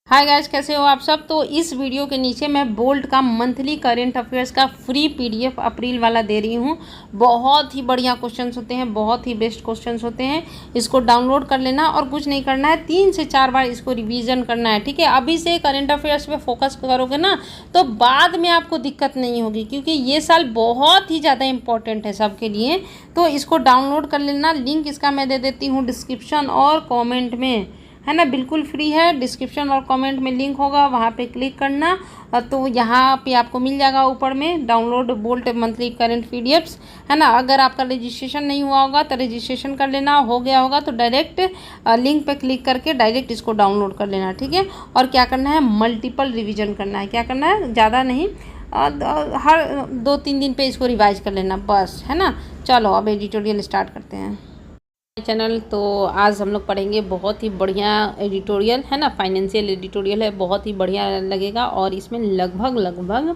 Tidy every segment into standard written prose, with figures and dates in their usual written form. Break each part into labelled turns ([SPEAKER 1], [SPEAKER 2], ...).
[SPEAKER 1] Hi guys, कैसे हो आप सब। तो इस वीडियो के नीचे मैं बोल्ट का मंथली करेंट अफेयर्स का फ्री पीडीएफ अप्रैल वाला दे रही हूँ। बहुत ही बढ़िया क्वेश्चंस होते हैं, बहुत ही बेस्ट क्वेश्चंस होते हैं। इसको डाउनलोड कर लेना और कुछ नहीं करना है, 3 से 4 बार इसको रिवीजन करना है, ठीक है। अभी से करेंट अफेयर्स पे फोकस करोगे ना तो बाद में आपको दिक्कत नहीं होगी, क्योंकि ये साल बहुत ही ज़्यादा इंपॉर्टेंट है सबके लिए। तो इसको डाउनलोड कर लेना, लिंक इसका मैं दे देती हूँ डिस्क्रिप्शन और कॉमेंट में, है ना। बिल्कुल फ्री है, डिस्क्रिप्शन और कमेंट में लिंक होगा, वहाँ पे क्लिक करना तो यहाँ पे आपको मिल जाएगा ऊपर में download bolt monthly current PDFs, है ना। अगर आपका रजिस्ट्रेशन नहीं हुआ होगा तो रजिस्ट्रेशन कर लेना, हो गया होगा तो डायरेक्ट लिंक पे क्लिक करके डायरेक्ट इसको डाउनलोड कर लेना, ठीक है। और क्या करना है, मल्टीपल रिविजन करना है। क्या करना है, ज़्यादा नहीं, हर 2-3 दिन पे इसको रिवाइज कर लेना बस, है ना। चलो अब एडिटोरियल स्टार्ट करते हैं चैनल। तो आज हम लोग पढ़ेंगे बहुत ही बढ़िया एडिटोरियल, है ना। फाइनेंशियल एडिटोरियल है, बहुत ही बढ़िया लगेगा। और इसमें लगभग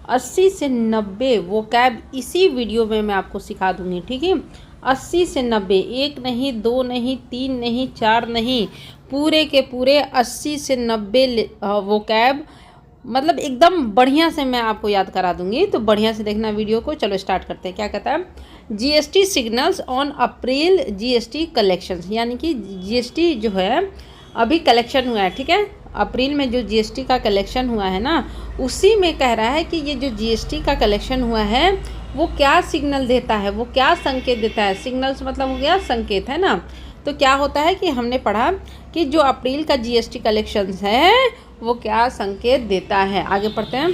[SPEAKER 1] 80 से 90 वोकैब इसी वीडियो में मैं आपको सिखा दूंगी, ठीक है। 80 से 90, 1 नहीं, 2 नहीं, 3 नहीं, 4 नहीं, पूरे के पूरे 80 से 90 वोकैब, मतलब एकदम बढ़िया से मैं आपको याद करा दूंगी। तो बढ़िया से देखना वीडियो को। चलो स्टार्ट करते हैं। क्या कहता है, GST signals on April GST collections, यानी कि जीएसटी जो है अभी कलेक्शन हुआ है, ठीक है। अप्रैल में जो जीएसटी का कलेक्शन हुआ है ना, उसी में कह रहा है कि ये जो जीएसटी का कलेक्शन हुआ है वो क्या सिग्नल देता है, वो क्या संकेत देता है। सिग्नल्स मतलब हो गया संकेत, है ना। तो क्या होता है कि हमने पढ़ा कि जो अप्रैल का जीएसटी कलेक्शंस है वो क्या संकेत देता है। आगे पढ़ते हैं।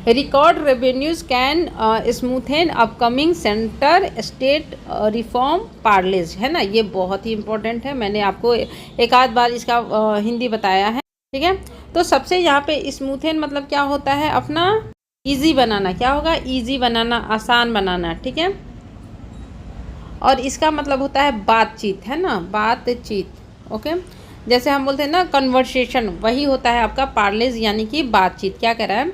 [SPEAKER 1] Record revenues can smoothen upcoming centre state reform parleys, है ना। ये बहुत ही इंपॉर्टेंट है, मैंने आपको एक आध बार इसका हिंदी बताया है, ठीक है। तो सबसे यहाँ पे स्मूथन मतलब क्या होता है, अपना इजी बनाना। क्या होगा, इजी बनाना, आसान बनाना, ठीक है। और इसका मतलब होता है बातचीत, है ना, बातचीत, ओके। जैसे हम बोलते हैं ना कन्वर्सेशन, वही होता है आपका पार्लेज, यानी कि बातचीत। क्या कह रहा है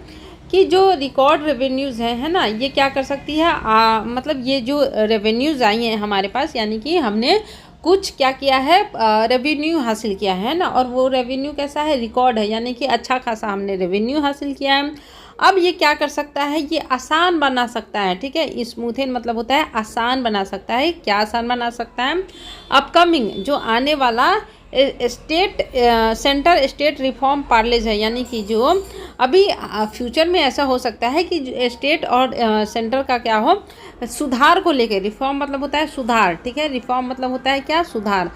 [SPEAKER 1] कि जो रिकॉर्ड रेवेन्यूज़ है ना, ये क्या कर सकती है, मतलब ये जो रेवेन्यूज़ आई हैं हमारे पास, यानी कि हमने कुछ क्या किया है, रेवेन्यू हासिल किया है ना। और वो रेवेन्यू कैसा है, रिकॉर्ड है, यानी कि अच्छा खासा हमने रेवेन्यू हासिल किया है। अब ये क्या कर सकता है, ये आसान बना सकता है, ठीक है। स्मूथन मतलब होता है आसान बना सकता है। क्या आसान बना सकता है, अपकमिंग जो आने वाला state centre state reform parleys है, यानी कि जो अभी फ्यूचर में ऐसा हो सकता है कि स्टेट और सेंटर का क्या हो, सुधार को लेके। रिफॉर्म मतलब होता है सुधार, ठीक है। रिफॉर्म मतलब होता है क्या, सुधार।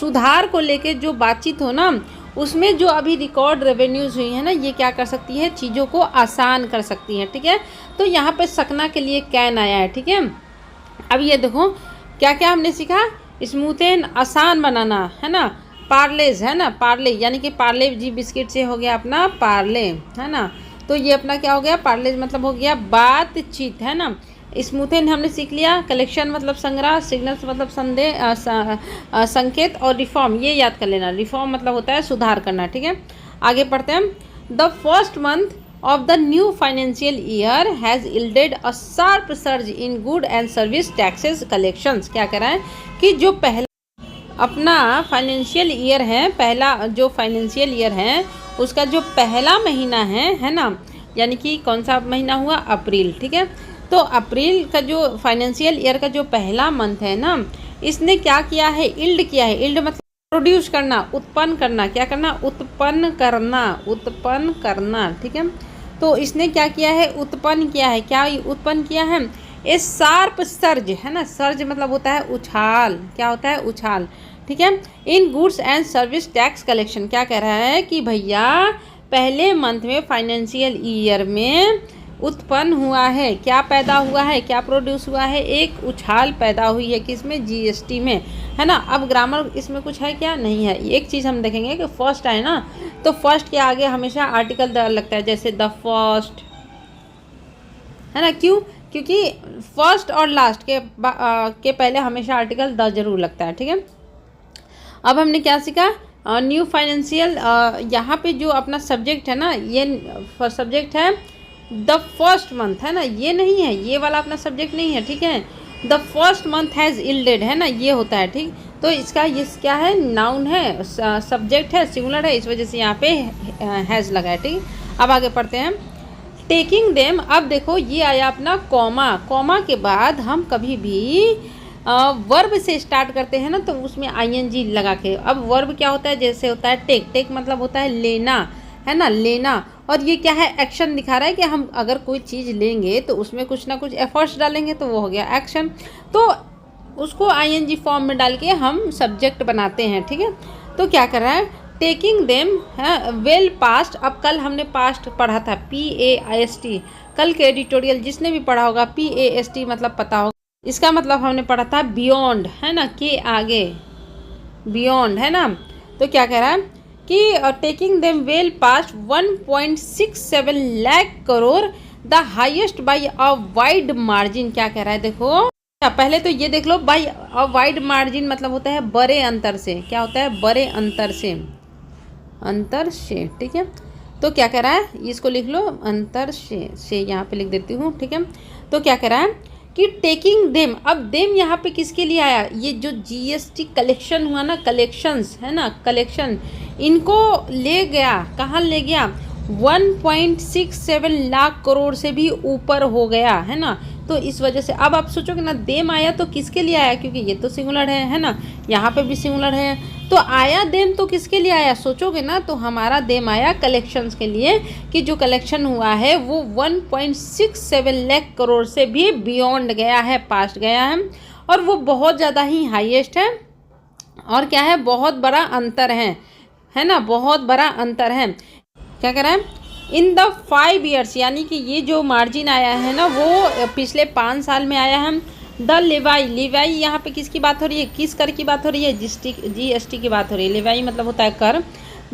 [SPEAKER 1] सुधार को लेके जो बातचीत हो ना, उसमें जो अभी रिकॉर्ड रेवेन्यूज हुई है ना, ये क्या कर सकती है, चीज़ों को आसान कर सकती है, ठीक है। तो यहाँ पे सकना के लिए कैन आया है, ठीक है। अब ये देखो क्या क्या हमने सीखा, स्मूथन आसान बनाना, है ना। पार्लेज, है ना, पार्ले यानी कि पार्ले जी बिस्किट से हो गया अपना पार्ले, है ना। तो ये अपना क्या हो गया, पार्लेज मतलब हो गया बातचीत, है ना। स्मूथन हमने सीख लिया, कलेक्शन मतलब संग्रह, सिग्नल्स मतलब संदेह, संकेत, और रिफॉर्म ये याद कर लेना। रिफॉर्म मतलब होता है सुधार करना, ठीक है। आगे पढ़ते हैं। The first month of the new financial year has yielded a sharp surge in good and service taxes collections। क्या कह रहा है कि जो पहला अपना फाइनेंशियल ईयर है, पहला जो फाइनेंशियल ईयर है उसका जो पहला महीना है ना, यानी कि कौन सा महीना हुआ, अप्रैल, ठीक है। तो अप्रैल का जो फाइनेंशियल ईयर का जो पहला मंथ है ना, इसने क्या किया है, इल्ड किया है। इल्ड मतलब प्रोड्यूस करना, उत्पन्न करना। क्या करना, उत्पन्न करना, उत्पन्न करना, ठीक है। तो इसने क्या किया है, उत्पन्न किया है। क्या उत्पन्न किया है, ए शार्प सर्ज, है ना। सर्ज मतलब होता है उछाल। क्या होता है, उछाल, ठीक है। In goods and service tax collection. क्या कह रहा है कि भैया पहले मंथ में फाइनेंशियल ईयर में उत्पन्न हुआ है, क्या पैदा हुआ है, क्या प्रोड्यूस हुआ है, एक उछाल पैदा हुई है, किसमें, जीएसटी में, है ना। अब ग्रामर इसमें कुछ है क्या, नहीं है। एक चीज़ हम देखेंगे कि फर्स्ट है ना, तो फर्स्ट के आगे हमेशा आर्टिकल द लगता है, जैसे द फर्स्ट, है ना। क्यों, क्योंकि फर्स्ट और लास्ट के पहले हमेशा आर्टिकल द जरूर लगता है, ठीक है। अब हमने क्या सीखा, न्यू फाइनेंशियल, यहाँ पे जो अपना सब्जेक्ट है ना, ये सब्जेक्ट है द फर्स्ट मंथ, है ना। ये नहीं है, ये वाला अपना सब्जेक्ट नहीं है, ठीक है। The first month has yielded, है ना, ये होता है, ठीक। तो इसका ये क्या है, नाउन है, सब्जेक्ट है, सिंगुलर है, इस वजह से यहाँ पे हैज़ लगा है। ठीक, अब आगे पढ़ते हैं। टेकिंग देम, अब देखो ये आया अपना कॉमा, कॉमा के बाद हम कभी भी वर्ब से स्टार्ट करते हैं ना तो उसमें आईएनजी लगा के। अब वर्ब क्या होता है, जैसे होता है टेक, टेक मतलब होता है लेना, है ना, लेना। और ये क्या है, एक्शन दिखा रहा है कि हम अगर कोई चीज़ लेंगे तो उसमें कुछ ना कुछ एफर्ट्स डालेंगे तो वो हो गया एक्शन। तो उसको आईएनजी फॉर्म में डाल के हम सब्जेक्ट बनाते हैं। ठीक है, तो क्या कर रहा है, टेकिंग देम है वेल पास्ट। अब कल हमने पास्ट पढ़ा था, PAST, कल के एडिटोरियल जिसने भी पढ़ा होगा PAST मतलब पता होगा, इसका मतलब हमने पढ़ा था बियॉन्ड, है ना, के आगे बियॉन्ड, है ना। तो क्या कह रहा है कि taking them well past 1.67 lakh crore, the highest by a wide margin. क्या कह रहा है, देखो पहले तो ये देख लो, बाई अ वाइड मार्जिन मतलब होता है बड़े अंतर से। क्या होता है, बड़े अंतर से, अंतर से। ठीक है, तो क्या कह रहा है, इसको लिख लो अंतर से यहाँ पे लिख देती हूँ। ठीक है, तो क्या कह रहा है कि टेकिंग देम, अब देम यहाँ पे किसके लिए आया, ये जो GST कलेक्शन हुआ ना, कलेक्शंस है ना, कलेक्शन, इनको ले गया, कहाँ ले गया, 1.67 लाख करोड़ से भी ऊपर हो गया, है ना। तो इस वजह से अब आप सोचोगे ना, देम आया तो किसके लिए आया, क्योंकि ये तो सिंगुलर है ना, यहाँ पे भी सिंगुलर है, तो आया देम तो किसके लिए आया, सोचोगे ना, तो हमारा देम आया कलेक्शंस के लिए, कि जो कलेक्शन हुआ है वो 1.67 लाख करोड़ से भी बियॉन्ड गया है, पास्ट गया है, और वो बहुत ज़्यादा ही हाईएस्ट है, और क्या है, बहुत बड़ा अंतर है ना, बहुत बड़ा अंतर है। क्या कह रहा है, इन द 5 ईयर्स, यानी कि ये जो मार्जिन आया है ना वो पिछले 5 साल में आया है। द लेवाई, लेवाई यहाँ पे किसकी बात हो रही है, किस कर की बात हो रही है, GST की बात हो रही है। लेवाई मतलब होता है कर।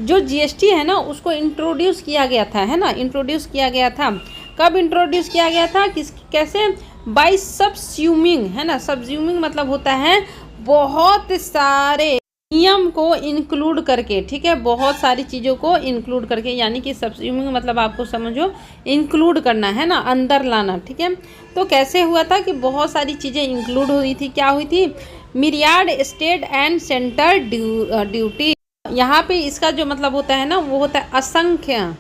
[SPEAKER 1] जो GST है ना उसको इंट्रोड्यूस किया गया था, है ना, इंट्रोड्यूस किया गया था। कब इंट्रोड्यूस किया गया था, किस कैसे, बाई सबस्यूमिंग, है ना, सबस्यूमिंग मतलब होता है बहुत सारे नियम को इंक्लूड करके। ठीक है, बहुत सारी चीज़ों को इंक्लूड करके, यानी कि सबस्यूमिंग मतलब आपको समझो इंक्लूड करना, है ना, अंदर लाना। ठीक है, तो कैसे हुआ था कि बहुत सारी चीज़ें इंक्लूड हुई थी। क्या हुई थी, मिरियाड स्टेट एंड सेंटर ड्यूटी। यहाँ पे इसका जो मतलब होता है ना वो होता है असंख्य।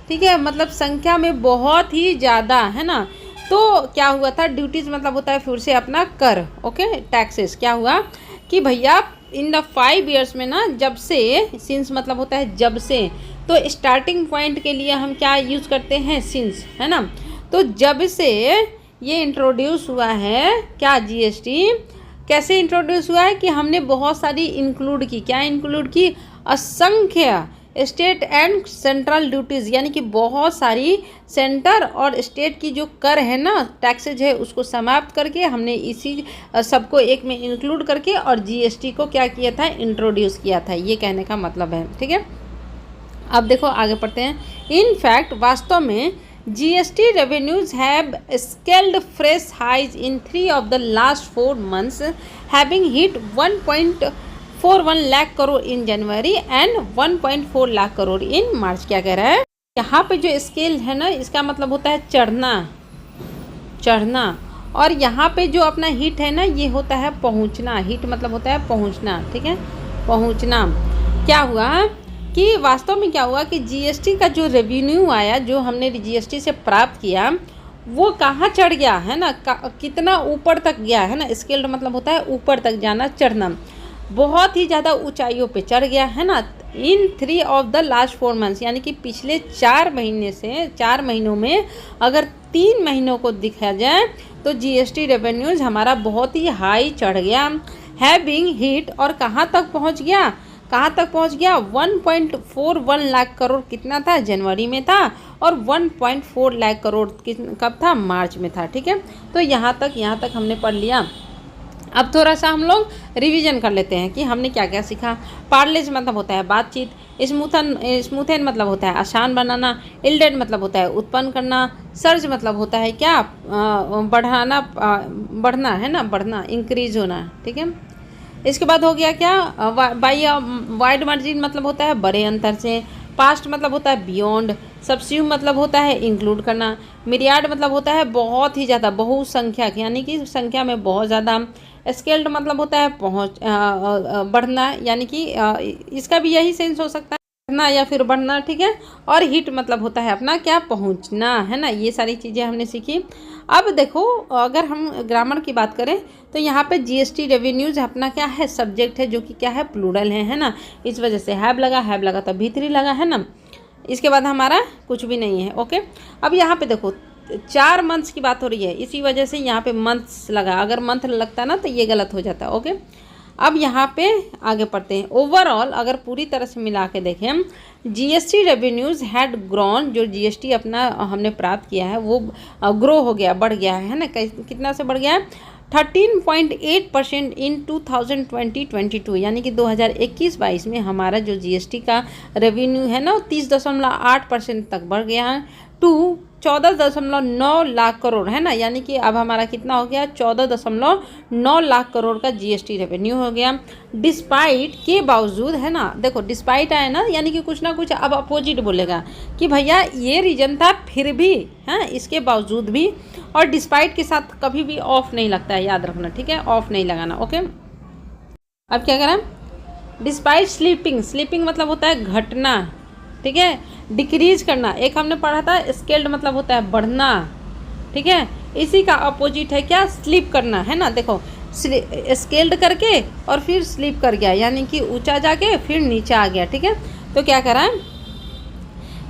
[SPEAKER 1] ठीक है, मतलब संख्या में बहुत ही ज़्यादा, है ना। तो क्या हुआ था, ड्यूटीज़ मतलब होता है फिर से अपना कर, ओके, टैक्सेस। क्या हुआ कि भैया इन द 5 ईयर्स में ना, जब से, सिंस मतलब होता है जब से, तो स्टार्टिंग पॉइंट के लिए हम क्या यूज़ करते हैं, सिंस, है ना। तो जब से ये इंट्रोड्यूस हुआ है क्या, GST कैसे इंट्रोड्यूस हुआ है कि हमने बहुत सारी इंक्लूड की, क्या इंक्लूड की, असंख्य स्टेट एंड सेंट्रल ड्यूटीज़, यानी कि बहुत सारी सेंटर और स्टेट की जो कर है ना, टैक्सेज है, उसको समाप्त करके हमने इसी सबको एक में इंक्लूड करके और GST को क्या किया था, इंट्रोड्यूस किया था। ये कहने का मतलब है। ठीक है, अब देखो आगे पढ़ते हैं। इन फैक्ट, वास्तव में GST revenues have scaled fresh highs in 3 of the last 4 months, having hit 1.41 lakh crore in January and 1.4 lakh crore in March. क्या कह रहा है, यहाँ पे जो स्केल है ना इसका मतलब होता है चढ़ना, चढ़ना, और यहाँ पे जो अपना हिट है ना ये होता है पहुँचना। हिट मतलब होता है पहुँचना। ठीक है, पहुँचना। क्या हुआ कि वास्तव में क्या हुआ कि GST का जो रेवेन्यू आया, जो हमने GST से प्राप्त किया, वो कहाँ चढ़ गया, है ना, कितना ऊपर तक गया, है ना। स्केल्ड मतलब होता है ऊपर तक जाना, चढ़ना, बहुत ही ज़्यादा ऊंचाइयों पे चढ़ गया, है ना। इन 3 ऑफ द लास्ट 4 मंथ्स, यानी कि पिछले 4 महीने से, 4 महीनों में अगर 3 महीनों को देखा जाए तो GST रेवेन्यूज हमारा बहुत ही हाई चढ़ गया। हैविंग हिट, और कहाँ तक पहुँच गया, कहाँ तक पहुँच गया, 1.41 लाख करोड़ कितना था, जनवरी में था, और 1.4 लाख करोड़ कब था, मार्च में था। ठीक है, तो यहाँ तक हमने पढ़ लिया। अब थोड़ा सा हम लोग रिवीजन कर लेते हैं कि हमने क्या क्या सीखा। पार्लेज मतलब होता है बातचीत, स्मूथन मतलब होता है आसान बनाना, इल्डेड मतलब होता है उत्पन्न करना, सर्ज मतलब होता है क्या, बढ़ाना, बढ़ना, है ना, बढ़ना, इंक्रीज होना। ठीक है, इसके बाद हो गया क्या, बाई वाइड मार्जिन मतलब होता है बड़े अंतर से, पास्ट मतलब होता है बियॉन्ड, सब्स्यूम मतलब होता है इंक्लूड करना। मिरियाड मतलब होता है बहुत ही ज़्यादा, बहुसंख्यक यानी कि संख्या में बहुत ज़्यादा। स्केल्ड मतलब होता है बढ़ना, यानी कि इसका भी यही सेंस हो सकता है, बढ़ना या फिर बढ़ना, ठीक है। और हिट मतलब होता है अपना क्या, पहुंचना, है ना। ये सारी चीज़ें हमने सीखी। अब देखो अगर हम ग्रामर की बात करें तो यहाँ पे जीएसटी रेवेन्यूज अपना क्या है, सब्जेक्ट है, जो कि क्या है, प्लूरल है ना। इस वजह से हैव लगा तो भीतरी लगा, है ना। इसके बाद हमारा कुछ भी नहीं है। ओके, अब यहाँ पे देखो 4 मंथ्स की बात हो रही है, इसी वजह से यहाँ पे मंथ्स लगा। अगर मंथ लगता ना तो ये गलत हो जाता। ओके, अब यहाँ पे आगे पढ़ते हैं। ओवरऑल अगर पूरी तरह से मिला के देखें, जीएसटी रेवेन्यूज़ हैड ग्रोन, जो जीएसटी अपना हमने प्राप्त किया है वो ग्रो हो गया, बढ़ गया है ना। कितना से बढ़ गया है, 13.8% इन 2020-22, यानी कि 2021-22 में हमारा जो जीएसटी का रेवेन्यू है ना वो 30.8% तक बढ़ गया है, टू 14.9 लाख करोड़, है ना। यानी कि अब हमारा कितना हो गया, 14.9 लाख करोड़ का जीएसटी रेवेन्यू हो गया। डिस्पाइट के बावजूद, है ना, देखो डिस्पाइट आए ना, यानी कि कुछ ना कुछ अब अपोजिट बोलेगा कि भैया ये रीजन था फिर भी, हाँ, इसके बावजूद भी। और डिस्पाइट के साथ कभी भी ऑफ नहीं लगता है, याद रखना, ठीक है, ऑफ नहीं लगाना। ओके, अब क्या करें, डिस्पाइट स्लीपिंग, स्लीपिंग मतलब होता है घटना, ठीक है। डिक्रीज करना, एक हमने पढ़ा था स्केल्ड मतलब होता है बढ़ना, ठीक है। इसी का अपोजिट है क्या, स्लीप करना, है ना। देखो स्केल्ड करके और फिर स्लीप कर गया, यानी कि ऊंचा जाके फिर नीचे आ गया, ठीक है। तो क्या करा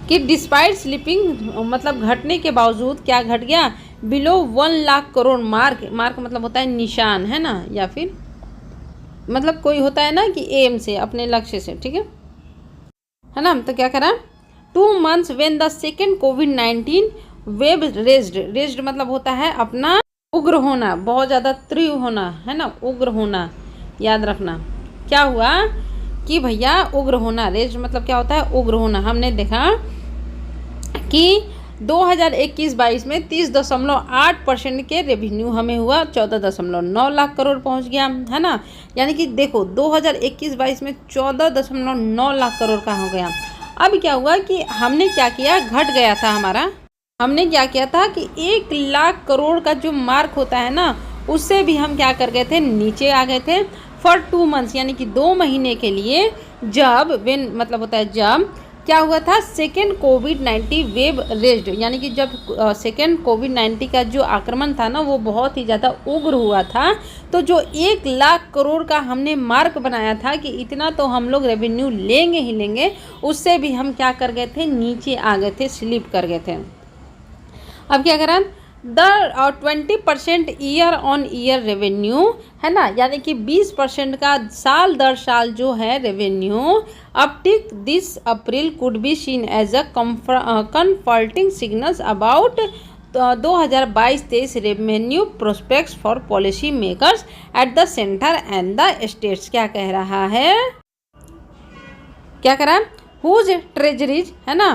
[SPEAKER 1] कि डिस्पाइट स्लीपिंग मतलब घटने के बावजूद क्या घट गया, below 1 lakh crore mark, mark मतलब होता है निशान, है ना, या फिर मतलब कोई होता है ना कि एम से, अपने लक्ष्य से, ठीक है ना। तो क्या करा, 2 months when the second COVID-19 web raised मतलब होता है अपना उग्र होना, बहुत ज़्यादा तीव्र होना, है ना, उग्र होना, याद रखना। क्या हुआ कि भैया उग्र होना, रेज्ड मतलब क्या होता है, उग्र होना। हमने देखा कि 2021-22 में 30.8% के रेवेन्यू हमें हुआ, 14.9 लाख करोड़ पहुंच गया, है ना। यानी कि देखो 2021-22 में 14.9 लाख करोड़ का हो गया। अब क्या हुआ कि हमने क्या किया, घट गया था हमारा, हमने क्या किया था कि 1 लाख करोड़ का जो मार्क होता है ना, उससे भी हम क्या कर गए थे, नीचे आ गए थे फॉर 2 months, यानी कि 2 महीने के लिए। जब वेन मतलब होता है जब क्या हुआ था, सेकेंड कोविड-19 वेब रेज्ड, यानी कि जब सेकेंड कोविड-19 का जो आक्रमण था ना वो बहुत ही ज़्यादा उग्र हुआ था। तो जो 1 लाख करोड़ का हमने मार्क बनाया था कि इतना तो हम लोग रेवेन्यू लेंगे ही लेंगे, उससे भी हम क्या कर गए थे, नीचे आ गए थे, स्लिप कर गए थे। अब क्या करा, 20% ईयर ऑन ईयर रेवेन्यू, है ना, यानी कि 20% का साल दर साल जो है revenue uptick this April could be seen as a comforting signals about 2022-23 revenue prospects for policy makers at the centre and the states. क्या कह रहा है, क्या कह रहा है, हुज ट्रेजरीज, है ना,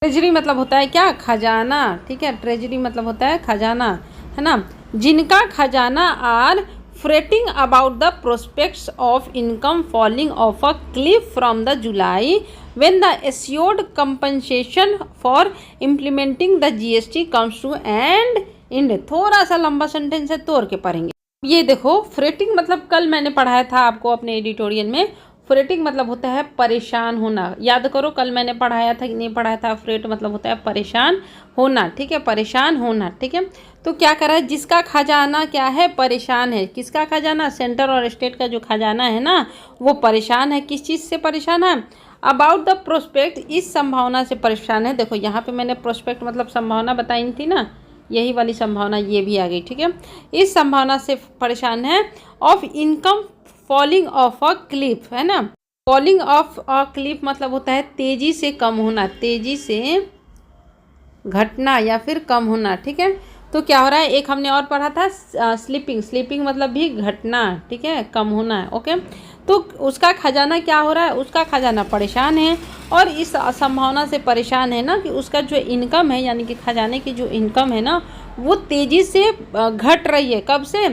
[SPEAKER 1] ट्रेजरी मतलब होता है क्या, खजाना, ठीक है। ट्रेजरी मतलब होता है खजाना, है ना। जिनका खजाना are fretting about the prospects of income falling off a cliff from the July when the assured compensation for implementing the GST comes to end end. थोड़ा सा लंबा सेंटेंस है, तोड़ के पढ़ेंगे। ये देखो फ्रेटिंग मतलब कल मैंने पढ़ाया था आपको अपने एडिटोरियल में, फ्रेटिंग मतलब होता है परेशान होना। याद करो कल मैंने पढ़ाया था कि नहीं पढ़ाया था, फ्रेट मतलब होता है परेशान होना, ठीक है, परेशान होना, ठीक है। तो क्या करा है, जिसका खजाना क्या है, परेशान है। किसका खजाना, सेंटर और स्टेट का जो खजाना है ना वो परेशान है। किस चीज़ से परेशान है, अबाउट द प्रोस्पेक्ट, इस संभावना से परेशान है। देखो यहाँ पे मैंने प्रोस्पेक्ट मतलब संभावना बताई थी ना, यही वाली संभावना ये भी आ गई, ठीक है। इस संभावना से परेशान है of income falling off a Cliff, है ना। फॉलिंग ऑफ अ क्लिफ मतलब होता है तेजी से कम होना, तेजी से घटना या फिर कम होना, ठीक है। तो क्या हो रहा है, एक हमने और पढ़ा था स्लीपिंग, स्लीपिंग मतलब भी घटना, ठीक है, कम होना है। ओके, तो उसका खजाना क्या हो रहा है, उसका खजाना परेशान है और इस संभावना से परेशान है ना कि उसका जो इनकम है, यानी कि खजाने की जो इनकम है ना वो तेज़ी से घट रही है। कब से,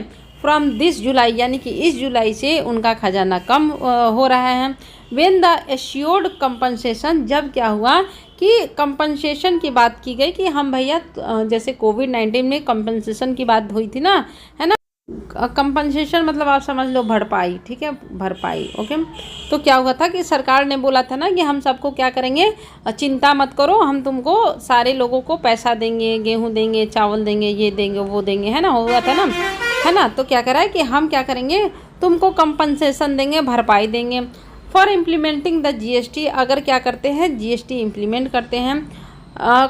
[SPEAKER 1] फ्रॉम दिस जुलाई, यानी कि इस जुलाई से उनका खजाना कम हो रहा है। व्हेन द एश्योर्ड कंपनसेशन, जब क्या हुआ कि कंपनसेशन की बात की गई कि हम भैया जैसे कोविड-19 में कंपनसेशन की बात हुई थी ना, है ना। कंपनसेशन मतलब आप समझ लो भरपाई, ठीक है, भरपाई। ओके, तो क्या हुआ था कि सरकार ने बोला था ना कि हम सबको क्या करेंगे, चिंता मत करो, हम तुमको सारे लोगों को पैसा देंगे, गेहूं देंगे, चावल देंगे, ये देंगे, वो देंगे, है ना, हुआ था ना, है ना। तो क्या करा है कि हम क्या करेंगे, तुमको कंपनसेशन देंगे, भरपाई देंगे। फॉर इम्प्लीमेंटिंग द जीएसटी, अगर क्या करते हैं जीएसटी इम्प्लीमेंट करते हैं,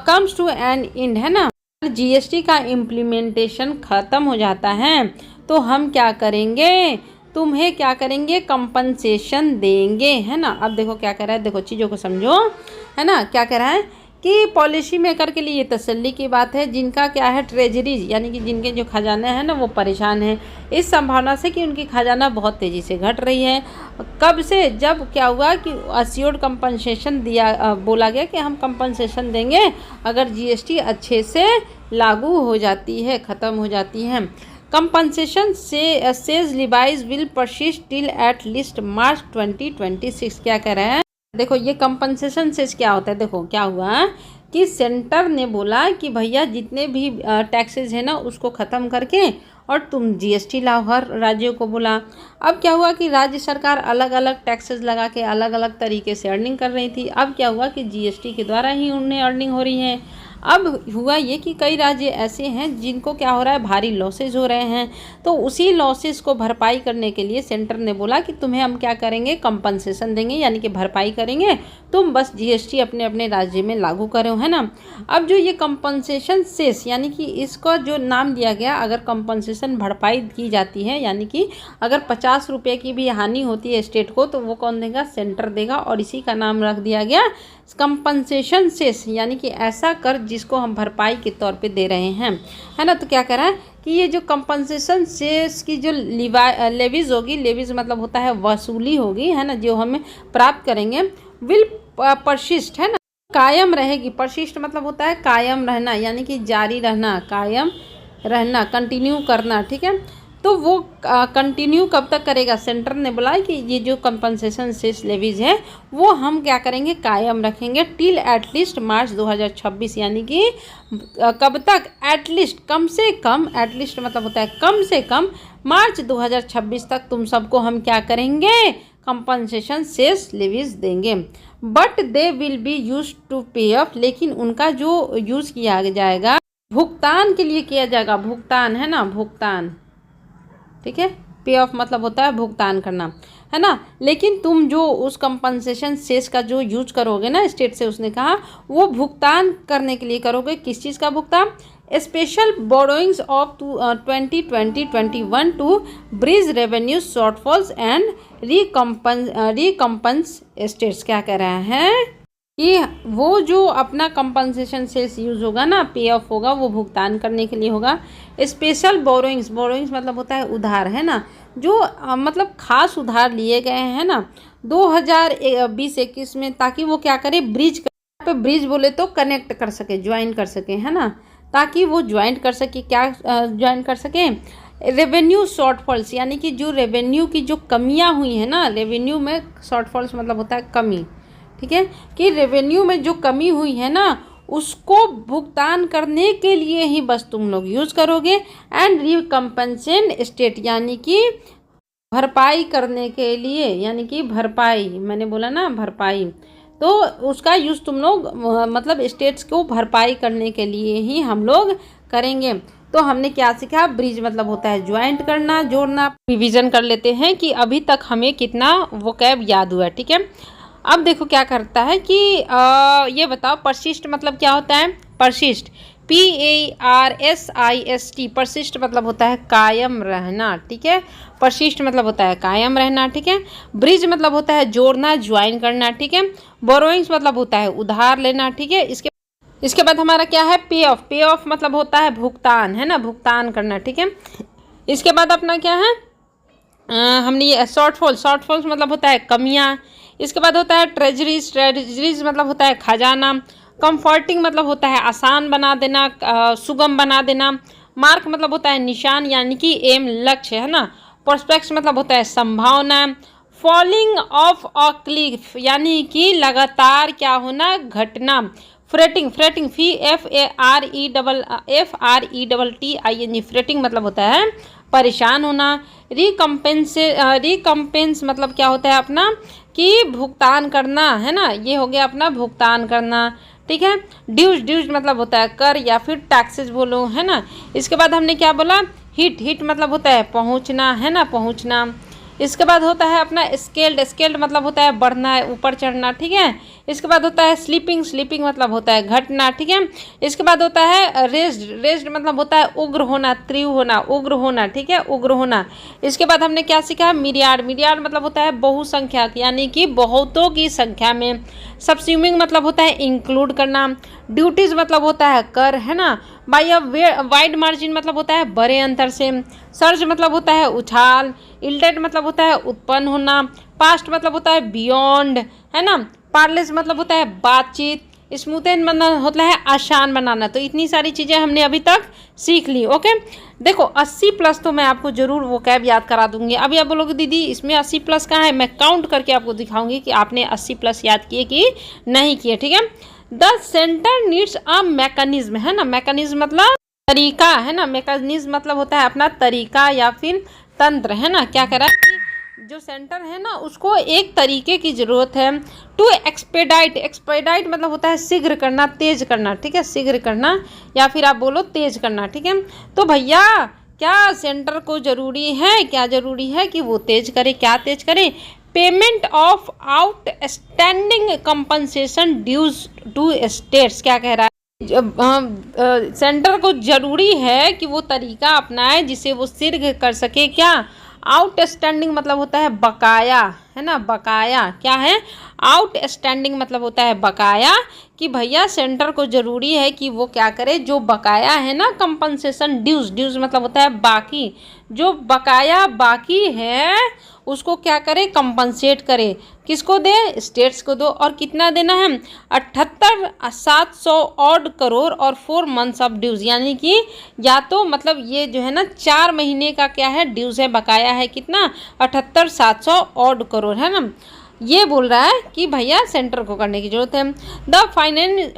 [SPEAKER 1] कम्स टू एन एंड, है ना, जीएसटी का इम्प्लीमेंटेशन ख़त्म हो जाता है तो हम क्या करेंगे, तुम्हें क्या करेंगे, कंपनसेशन देंगे, है ना। अब देखो क्या कह रहा है, देखो चीज़ों को समझो, है ना। क्या कह रहा है कि पॉलिसी मेकर के लिए ये तसल्ली की बात है जिनका क्या है ट्रेजरीज, यानी कि जिनके जो खजाने हैं ना वो परेशान हैं इस संभावना से कि उनकी खजाना बहुत तेज़ी से घट रही है। कब से, जब क्या हुआ कि अश्योर्ड कंपनसेशन दिया, बोला गया कि हम कंपनसेशन देंगे अगर जीएसटी अच्छे से लागू हो जाती है, ख़त्म हो जाती है। Compensation cess cess levies will persist till at least March 2026। क्या कह रहे हैं, देखो ये कंपनसेशन सेज क्या होता है, देखो क्या हुआ कि सेंटर ने बोला कि भैया जितने भी टैक्सेस है ना उसको ख़त्म करके और तुम जीएसटी लाओ, हर राज्यों को बोला। अब क्या हुआ कि राज्य सरकार अलग अलग टैक्सेस लगा के अलग अलग तरीके से अर्निंग कर रही थी। अब क्या हुआ कि जीएसटी के द्वारा ही उन्हें अर्निंग हो रही है। अब हुआ ये कि कई राज्य ऐसे हैं जिनको क्या हो रहा है, भारी लॉसेज हो रहे हैं, तो उसी लॉसेज को भरपाई करने के लिए सेंटर ने बोला कि तुम्हें हम क्या करेंगे, कंपनसेशन देंगे, यानी कि भरपाई करेंगे, तुम बस जीएसटी अपने अपने राज्य में लागू करो, है ना। अब जो ये कंपनसेशन सेस, यानी कि इसका जो नाम दिया गया, अगर कंपनसेशन भरपाई की जाती है, यानी कि अगर 50 रुपये की भी हानि होती है स्टेट को तो वो कौन देगा, सेंटर देगा, और इसी का नाम रख दिया गया कंपनसेशन सेस, यानी कि ऐसा कर जिसको हम भरपाई के तौर पे दे रहे हैं, है ना। तो क्या कह रहा है कि ये जो कंपनसेशन सेस की जो लेवीज होगी, लेवीज मतलब होता है वसूली होगी, है ना, जो हमें प्राप्त करेंगे, विल परसिस्ट, है ना, कायम रहेगी। परसिस्ट मतलब होता है कायम रहना, यानी कि जारी रहना, कायम रहना, कंटिन्यू करना, ठीक है। तो वो कंटिन्यू कब तक करेगा, सेंटर ने बोला कि ये जो कंपनसेशन सेस लेवीज है वो हम क्या करेंगे, कायम रखेंगे टिल एटलीस्ट मार्च 2026, यानी कि कब तक, एटलीस्ट कम से कम, एटलीस्ट मतलब होता है कम से कम, मार्च 2026 तक तुम सबको हम क्या करेंगे, कंपनसेशन सेस लेवीज देंगे। But they will be used to pay off, लेकिन उनका जो यूज़ किया जाएगा भुगतान के लिए किया जाएगा, भुगतान, है ना, भुगतान, ठीक है। पे ऑफ मतलब होता है भुगतान करना, है ना। लेकिन तुम जो उस कंपनसेशन सेस का जो यूज करोगे ना स्टेट से, उसने कहा वो भुगतान करने के लिए करोगे, किस चीज़ का भुगतान, special borrowings of 2020-21 to bridge revenue shortfalls and recompense states. क्या कह रहा है कि वो जो अपना कंपनसेशन सेस यूज़ होगा ना, पे ऑफ होगा, वो भुगतान करने के लिए होगा। स्पेशल बोरोइंग्स, बोरोइंग्स मतलब होता है उधार, है ना, जो मतलब खास उधार लिए गए हैं ना 2020-21 में, ताकि वो क्या करे, ब्रिज पे, ब्रिज बोले तो कनेक्ट कर सके, ज्वाइन कर सके, है ना, ताकि वो ज्वाइन कर सके, क्या ज्वाइन कर सके, रेवेन्यू शॉर्टफॉल्स, यानी कि जो रेवेन्यू की जो कमियां हुई है ना, रेवेन्यू में शॉर्टफॉल्स मतलब होता है कमी, ठीक है, कि रेवेन्यू में जो कमी हुई है ना उसको भुगतान करने के लिए ही बस तुम लोग यूज़ करोगे। एंड रिकम्पनसेट स्टेट, यानी कि भरपाई करने के लिए, यानी कि भरपाई, मैंने बोला ना भरपाई, तो उसका यूज़ तुम लोग मतलब स्टेट्स को भरपाई करने के लिए ही हम लोग करेंगे। तो हमने क्या सीखा, ब्रिज मतलब होता है ज्वाइंट करना, जोड़ना। रिवीजन कर लेते हैं कि अभी तक हमें कितना वोकैब याद हुआ, ठीक है। अब देखो क्या करता है कि ये बताओ परसिस्ट मतलब क्या होता है, परसिस्ट, PARSIST, परसिस्ट मतलब होता है कायम रहना, ठीक है, परसिस्ट मतलब होता है कायम रहना, ठीक है। ब्रिज मतलब होता है जोड़ना, ज्वाइन करना, ठीक है। बोरोइंग्स मतलब होता है उधार लेना, ठीक है। इसके बाद हमारा क्या है, पे ऑफ, पे ऑफ मतलब होता है भुगतान, है ना, भुगतान करना, ठीक है। इसके बाद अपना क्या है, हमने ये शॉर्टफॉल, शॉर्टफॉल्स मतलब होता है कमियाँ। इसके बाद होता है ट्रेजरीज, ट्रेजरीज मतलब होता है खजाना। कंफर्टिंग मतलब होता है आसान बना देना, सुगम बना देना। मार्क मतलब होता है निशान यानी कि एम लक्ष्य, है ना। प्रोस्पेक्ट्स मतलब होता है संभावना। फॉलिंग ऑफ अ क्लिफ यानी कि लगातार क्या होना, घटना। फ्रेटिंग, फ्रेटिंग FRETTING, फ्रेटिंग मतलब होता है परेशान होना। रिकम्पेंस मतलब क्या होता है अपना कि भुगतान करना, है ना, ये हो गया अपना भुगतान करना, ठीक है। ड्यूज, ड्यूज मतलब होता है कर या फिर टैक्सेस बोलो, है ना। इसके बाद हमने क्या बोला, हिट, हिट मतलब होता है पहुंचना, है ना, पहुंचना। इसके बाद होता है अपना स्केल्ड, स्केल्ड मतलब होता है बढ़ना है, ऊपर चढ़ना, ठीक है। इसके बाद होता है स्लीपिंग, स्लीपिंग मतलब होता है घटना, ठीक है। इसके बाद होता है रेस्ड, रेस्ड मतलब होता है उग्र होना, तीव्र होना, उग्र होना, ठीक है, उग्र होना। इसके बाद हमने क्या सीखा, मिरियाड, मिरियाड मतलब होता है बहुसंख्यक यानी कि बहुतों की संख्या में। सबस्यूमिंग मतलब होता है इंक्लूड करना। ड्यूटीज मतलब होता है कर, है ना। बाय अ वाइड मार्जिन मतलब होता है बड़े अंतर से। सर्ज मतलब होता है उछाल। इल्डेड मतलब होता है उत्पन्न होना। पास्ट मतलब होता है बियॉन्ड, है ना। पार्लेस मतलब होता है बातचीत। स्मूथन मतलब होता है आसान बनाना। तो इतनी सारी चीज़ें हमने अभी तक सीख ली। ओके, देखो 80+ तो मैं आपको जरूर वो कैब याद करा दूंगी। अभी आप बोलोगे दीदी इसमें 80+ कहाँ है, मैं काउंट करके आपको दिखाऊंगी कि आपने 80+ याद किए कि नहीं किए, ठीक है। The centre needs a mechanism, है ना। मैकेनिज्म मतलब तरीका, है ना। मैकेनिज्म मतलब होता है अपना तरीका या फिर तंत्र, है ना। क्या कह रहा है कि जो सेंटर है ना उसको एक तरीके की ज़रूरत है। टू एक्सपेडाइट, एक्सपेडाइट मतलब होता है शीघ्र करना, तेज करना, ठीक है, शीघ्र करना या फिर आप बोलो तेज करना, ठीक है। तो भैया क्या सेंटर को ज़रूरी है, क्या ज़रूरी है कि वो तेज करे, क्या तेज करे, payment of outstanding compensation dues to states. क्या कह रहा है, जब सेंटर को ज़रूरी है कि वो तरीका अपनाए जिससे वो शीघ्र कर सके क्या, आउटस्टैंडिंग मतलब होता है बकाया, है ना, बकाया। क्या है, आउटस्टैंडिंग मतलब होता है बकाया, कि भैया सेंटर को ज़रूरी है कि वो क्या करे, जो बकाया है ना, कंपनसेशन ड्यूज, ड्यूज मतलब होता है बाकी, जो बकाया बाकी है उसको क्या करे, कंपनसेट करे। किसको दे, स्टेट्स को दो। और कितना देना है, 78,700 ऑड करोड़ और 4 मंथ्स ऑफ ड्यूज, यानी कि या तो मतलब ये जो है ना 4 महीने का क्या है ड्यूज है, बकाया है कितना, 78,700 ऑड करोड़, है ना। ये बोल रहा है कि भैया सेंटर को करने की जरूरत है। The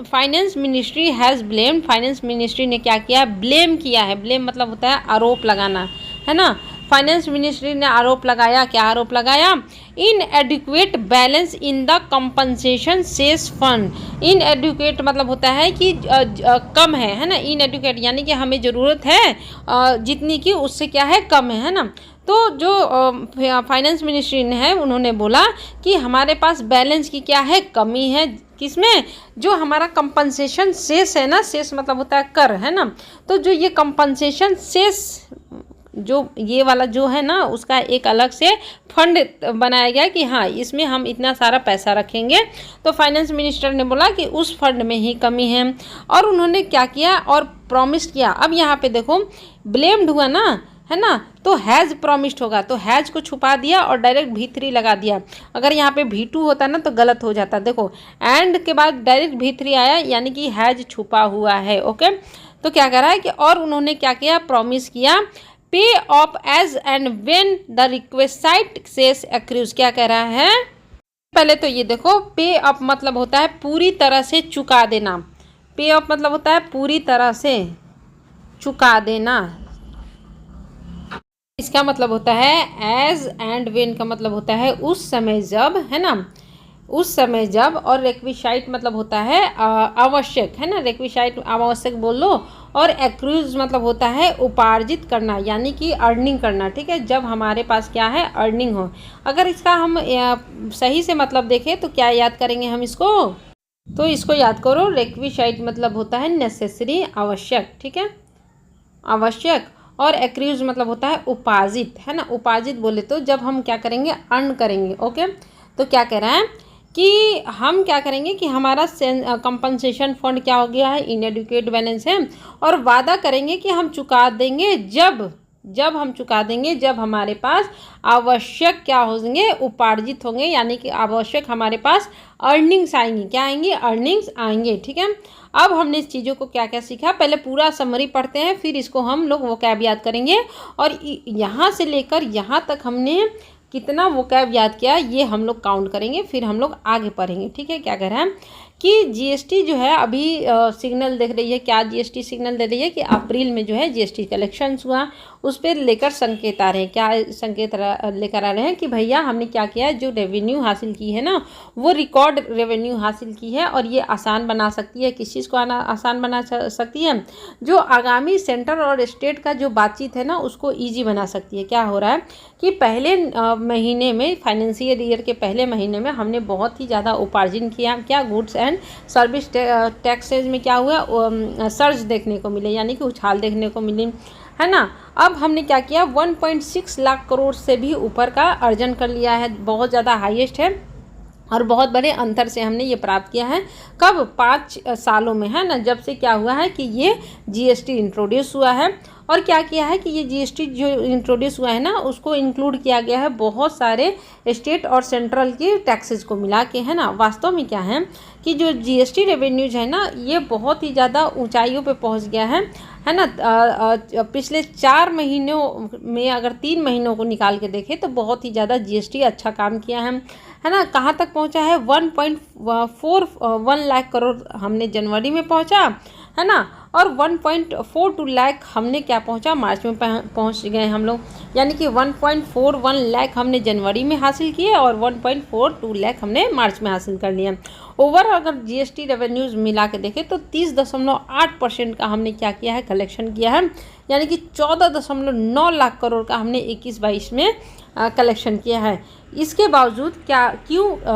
[SPEAKER 1] finance ministry has blame, finance ministry ने क्या किया, ब्लेम किया है। ब्लेम मतलब होता है आरोप लगाना, है ना। फाइनेंस मिनिस्ट्री ने आरोप लगाया, क्या आरोप लगाया, inadequate balance in the compensation cess fund. Inadequate मतलब होता है कि कम है ना। इनएडिक्वेट यानी कि हमें ज़रूरत है जितनी की उससे क्या है कम है ना। तो जो फाइनेंस मिनिस्ट्री ने है उन्होंने बोला कि हमारे पास बैलेंस की क्या है, कमी है। किसमें, जो हमारा कंपनसेशन शेष है ना, शेष मतलब होता है कर, है ना। तो जो ये कंपनसेशन शेष जो ये वाला जो है ना उसका एक अलग से फंड बनाया गया कि हाँ इसमें हम इतना सारा पैसा रखेंगे। तो फाइनेंस मिनिस्टर ने बोला कि उस फंड में ही कमी है और उन्होंने क्या किया और प्रॉमिस किया। अब यहाँ पे देखो ब्लेम्ड हुआ ना, है ना, तो हैज़ प्रॉमिस्ड होगा, तो हैज़ को छुपा दिया और डायरेक्ट V3 लगा दिया। अगर यहाँ पे V2 होता ना तो गलत हो जाता। देखो एंड के बाद डायरेक्ट V3 आया यानी कि हैज़ छुपा हुआ है। ओके, तो क्या कह रहा है कि और उन्होंने क्या किया, प्रॉमिस किया, pay off as and when the requested cess accrues. क्या कह रहा है, पहले तो ये देखो पे ऑफ मतलब होता है पूरी तरह से चुका देना। पे ऑफ मतलब होता है पूरी तरह से चुका देना। इसका मतलब होता है एज एंड व्हेन का मतलब होता है उस समय जब, है ना, उस समय जब। और रिक्विसाइट मतलब होता है आवश्यक, है ना, रिक्विसाइट आवश्यक बोल लो। और एक्रूज मतलब होता है उपार्जित करना यानी कि अर्निंग करना, ठीक है, जब हमारे पास क्या है अर्निंग हो। अगर इसका हम सही से मतलब देखें तो क्या याद करेंगे हम इसको, तो इसको याद करो, रिक्विसाइट मतलब होता है नेसेसरी, आवश्यक, ठीक है, आवश्यक। और एक्रूज मतलब होता है उपार्जित, है ना, उपार्जित बोले तो जब हम क्या करेंगे अर्न करेंगे। ओके, तो क्या कह रहा है कि हम क्या करेंगे कि हमारा कंपनसेशन फंड क्या हो गया है, इनएडिक्वेट बैलेंस है और वादा करेंगे कि हम चुका देंगे जब जब हम चुका देंगे जब हमारे पास आवश्यक क्या होंगे, उपार्जित होंगे, यानी कि आवश्यक हमारे पास अर्निंग्स आएंगी। क्या आएंगी? अर्निंग्स आएंगे। ठीक है, अब हमने इस चीज़ों को क्या क्या सीखा, पहले पूरा समरी पढ़ते हैं, फिर इसको हम लोग वोकैब याद करेंगे। और यहाँ से लेकर यहाँ तक हमने कितना वोकैब याद किया ये हम लोग काउंट करेंगे, फिर हम लोग आगे पढ़ेंगे। ठीक है, क्या कह रहा है कि जीएसटी जो है अभी सिग्नल देख रही है, क्या जीएसटी सिग्नल दे रही है कि अप्रैल में जो है जीएसटी कलेक्शंस हुआ, उस पर लेकर संकेत आ रहे हैं। क्या संकेत लेकर आ रहे हैं कि भैया हमने क्या किया है, जो रेवेन्यू हासिल की है ना वो रिकॉर्ड रेवेन्यू हासिल की है, और ये आसान बना सकती है। किस चीज़ को आसान बना सकती है? जो आगामी सेंटर और स्टेट का जो बातचीत है ना उसको ईजी बना सकती है। क्या हो रहा है कि पहले महीने में, फाइनेंशियल ईयर के पहले महीने में हमने बहुत ही ज़्यादा उपार्जन किया। क्या? गुड्स एंड सर्विस टैक्सेज में क्या हुआ, सर्ज देखने को मिले, यानी कि उछाल देखने को मिली, है ना। अब हमने क्या किया, 1.6 लाख करोड़ से भी ऊपर का अर्जन कर लिया है, बहुत ज़्यादा हाईएस्ट है, और बहुत बड़े अंतर से हमने ये प्राप्त किया है। कब? 5 सालों में, है ना, जब से क्या हुआ है कि ये जीएसटी इंट्रोड्यूस हुआ है। और क्या किया है कि ये जीएसटी जो इंट्रोड्यूस हुआ है ना उसको इंक्लूड किया गया है बहुत सारे स्टेट और सेंट्रल के टैक्सेस को मिला के, है ना। वास्तव में क्या है कि जो जीएसटी रेवेन्यूज है ना ये बहुत ही ज़्यादा ऊंचाइयों पे पहुंच गया है ना। पिछले 4 महीनों में अगर 3 महीनों को निकाल के देखें तो बहुत ही ज़्यादा जीएसटी अच्छा काम किया है ना। कहाँ तक पहुंचा है? 1.41 लाख करोड़ हमने जनवरी में पहुंचा, है ना, और 1.42 लाख हमने क्या पहुंचा, मार्च में पहुंच गए हम लोग, यानी कि 1.41 लाख हमने जनवरी में हासिल किए और 1.42 लाख हमने मार्च में हासिल कर लिया। ओवर अगर जीएसटी रेवेन्यूज़ मिला के देखें तो 30.8% का हमने क्या किया है, कलेक्शन किया है, यानी कि 14.9 लाख करोड़ का हमने 21-22 में कलेक्शन किया है। इसके बावजूद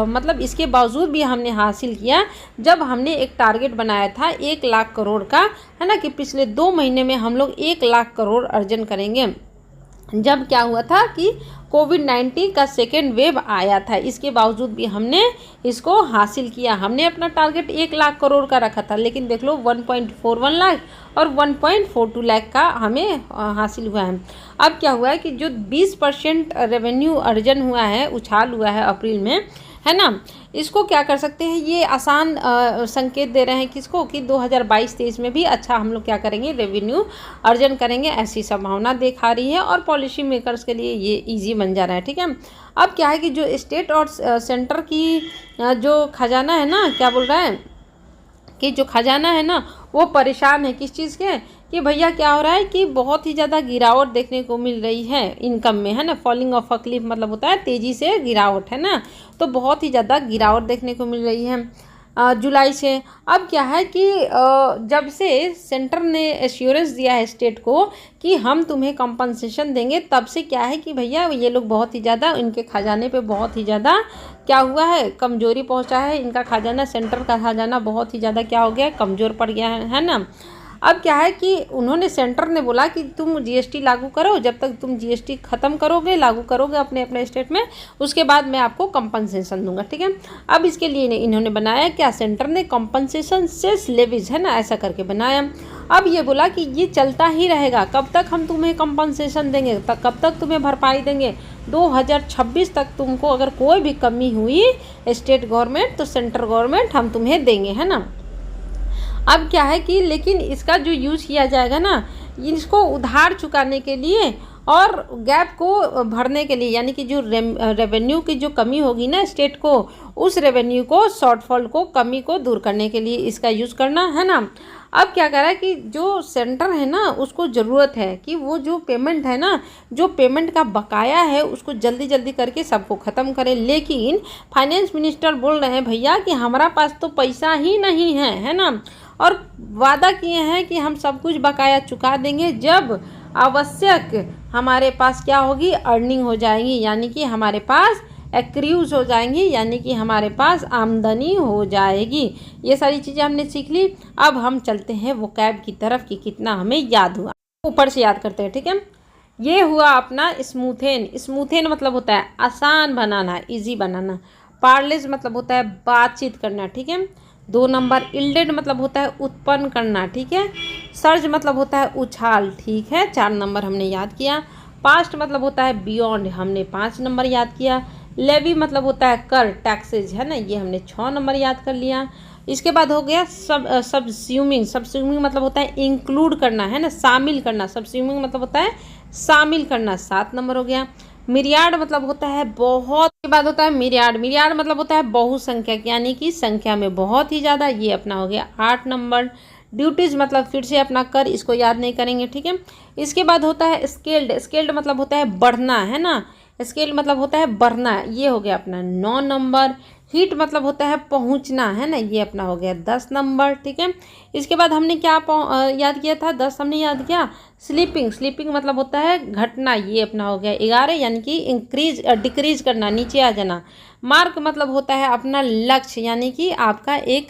[SPEAKER 1] मतलब इसके बावजूद भी हमने हासिल किया जब हमने एक टारगेट बनाया था 1 लाख करोड़ का, है ना, कि पिछले 2 महीने में हम लोग 1 लाख करोड़ अर्जन करेंगे। जब क्या हुआ था कि कोविड-19 का सेकेंड वेव आया था, इसके बावजूद भी हमने इसको हासिल किया। हमने अपना टारगेट 1 लाख करोड़ का रखा था, लेकिन देख लो 1.41 लाख और 1.42 लाख का हमें हासिल हुआ है। अब क्या हुआ है कि जो 20% रेवेन्यू अर्जन हुआ है, उछाल हुआ है अप्रैल में, है ना, इसको क्या कर सकते हैं, ये आसान संकेत दे रहे हैं किसको कि 2022-23 में भी अच्छा हम लोग क्या करेंगे, रेवेन्यू अर्जन करेंगे, ऐसी संभावना दिखा रही है और पॉलिसी मेकर्स के लिए ये इजी बन जा रहा है। ठीक है, अब क्या है कि जो स्टेट और सेंटर की जो खजाना है ना, क्या बोल रहा है कि जो खजाना है ना वो परेशान है। किस चीज़ के? कि भैया क्या हो रहा है कि बहुत ही ज़्यादा गिरावट देखने को मिल रही है इनकम में, है ना। फॉलिंग ऑफ अ क्लिफ मतलब होता है तेज़ी से गिरावट, है ना, तो बहुत ही ज़्यादा गिरावट देखने को मिल रही है जुलाई से। अब क्या है कि जब से सेंटर ने एश्योरेंस दिया है स्टेट को कि हम तुम्हें कंपनसेशन देंगे, तब से क्या है कि भैया ये लोग बहुत ही ज़्यादा इनके खजाने पे बहुत ही ज़्यादा क्या हुआ है, कमजोरी पहुंचा है। इनका खजाना, सेंटर का खजाना बहुत ही ज़्यादा क्या हो गया है, कमज़ोर पड़ गया है ना। अब क्या है कि उन्होंने, सेंटर ने बोला कि तुम जीएसटी लागू करो, जब तक तुम जीएसटी ख़त्म करोगे, लागू करोगे अपने अपने स्टेट में, उसके बाद मैं आपको कंपनसेशन दूंगा। ठीक है, अब इसके लिए इन्होंने बनाया क्या, सेंटर ने कंपनसेशन सेस लेवीज, है ना, ऐसा करके बनाया। अब ये बोला कि ये चलता ही रहेगा, कब तक हम तुम्हें कंपनसेशन देंगे, कब तक तुम्हें भरपाई देंगे, 2026 तक तुमको अगर कोई भी कमी हुई स्टेट गवर्नमेंट तो सेंट्रल गवर्नमेंट हम तुम्हें देंगे, है ना। अब क्या है कि लेकिन इसका जो यूज़ किया जाएगा ना, इसको उधार चुकाने के लिए और गैप को भरने के लिए, यानी कि जो रेवेन्यू की जो कमी होगी ना स्टेट को, उस रेवेन्यू को, शॉर्टफॉल को, कमी को दूर करने के लिए इसका यूज़ करना, है ना। अब क्या कर रहा है कि जो सेंटर है ना उसको ज़रूरत है कि वो जो पेमेंट है ना, जो पेमेंट का बकाया है उसको जल्दी जल्दी करके सबको ख़त्म करे। लेकिन फाइनेंस मिनिस्टर बोल रहे हैं भैया कि हमारा पास तो पैसा ही नहीं है ना, और वादा किए हैं कि हम सब कुछ बकाया चुका देंगे जब आवश्यक हमारे पास क्या होगी, अर्निंग हो जाएगी, यानी कि हमारे पास एक्रीज हो जाएंगी, यानी कि हमारे पास आमदनी हो जाएगी। ये सारी चीज़ें हमने सीख ली। अब हम चलते हैं वोकैब की तरफ कि कितना हमें याद हुआ, ऊपर से याद करते हैं। ठीक है, ये हुआ अपना स्मूथेन। स्मूथेन मतलब होता है आसान बनाना, इजी बनाना। पार्लेज मतलब होता है बातचीत करना। ठीक है, 2 नंबर। इल्डेड मतलब होता है उत्पन्न करना, ठीक है। सर्ज मतलब होता है उछाल, ठीक है, 4 नंबर हमने याद किया। पास्ट मतलब होता है बियॉन्ड, हमने 5 नंबर याद किया। लेवी मतलब होता है कर, टैक्सेज, है ना, ये हमने 6 नंबर याद कर लिया। इसके बाद हो गया सबस्यूमिंग। सबस्यूमिंग मतलब होता है इंक्लूड करना, है ना, शामिल करना। सबस्यूमिंग मतलब होता है शामिल करना, 7 नंबर हो गया। मिरियाड मतलब होता है बहुत, के बाद होता है मिरियाड। मिरियाड मतलब होता है बहुसंख्यक, यानी कि संख्या में बहुत ही ज़्यादा, ये अपना हो गया 8 नंबर। ड्यूटीज मतलब फिर से अपना कर, इसको याद नहीं करेंगे, ठीक है। इसके बाद होता है स्केल्ड। स्केल्ड मतलब होता है बढ़ना, है ना, स्केल मतलब होता है बढ़ना, ये हो गया अपना 9 नंबर। हीट मतलब होता है पहुंचना, है ना, ये अपना हो गया 10 नंबर, ठीक है। इसके बाद हमने क्या याद किया था, 10 हमने याद किया। स्लीपिंग। स्लीपिंग मतलब होता है घटना, ये अपना हो गया 11, यानी कि इंक्रीज डिक्रीज करना, नीचे आ जाना। मार्क मतलब होता है अपना लक्ष्य, यानी कि आपका एक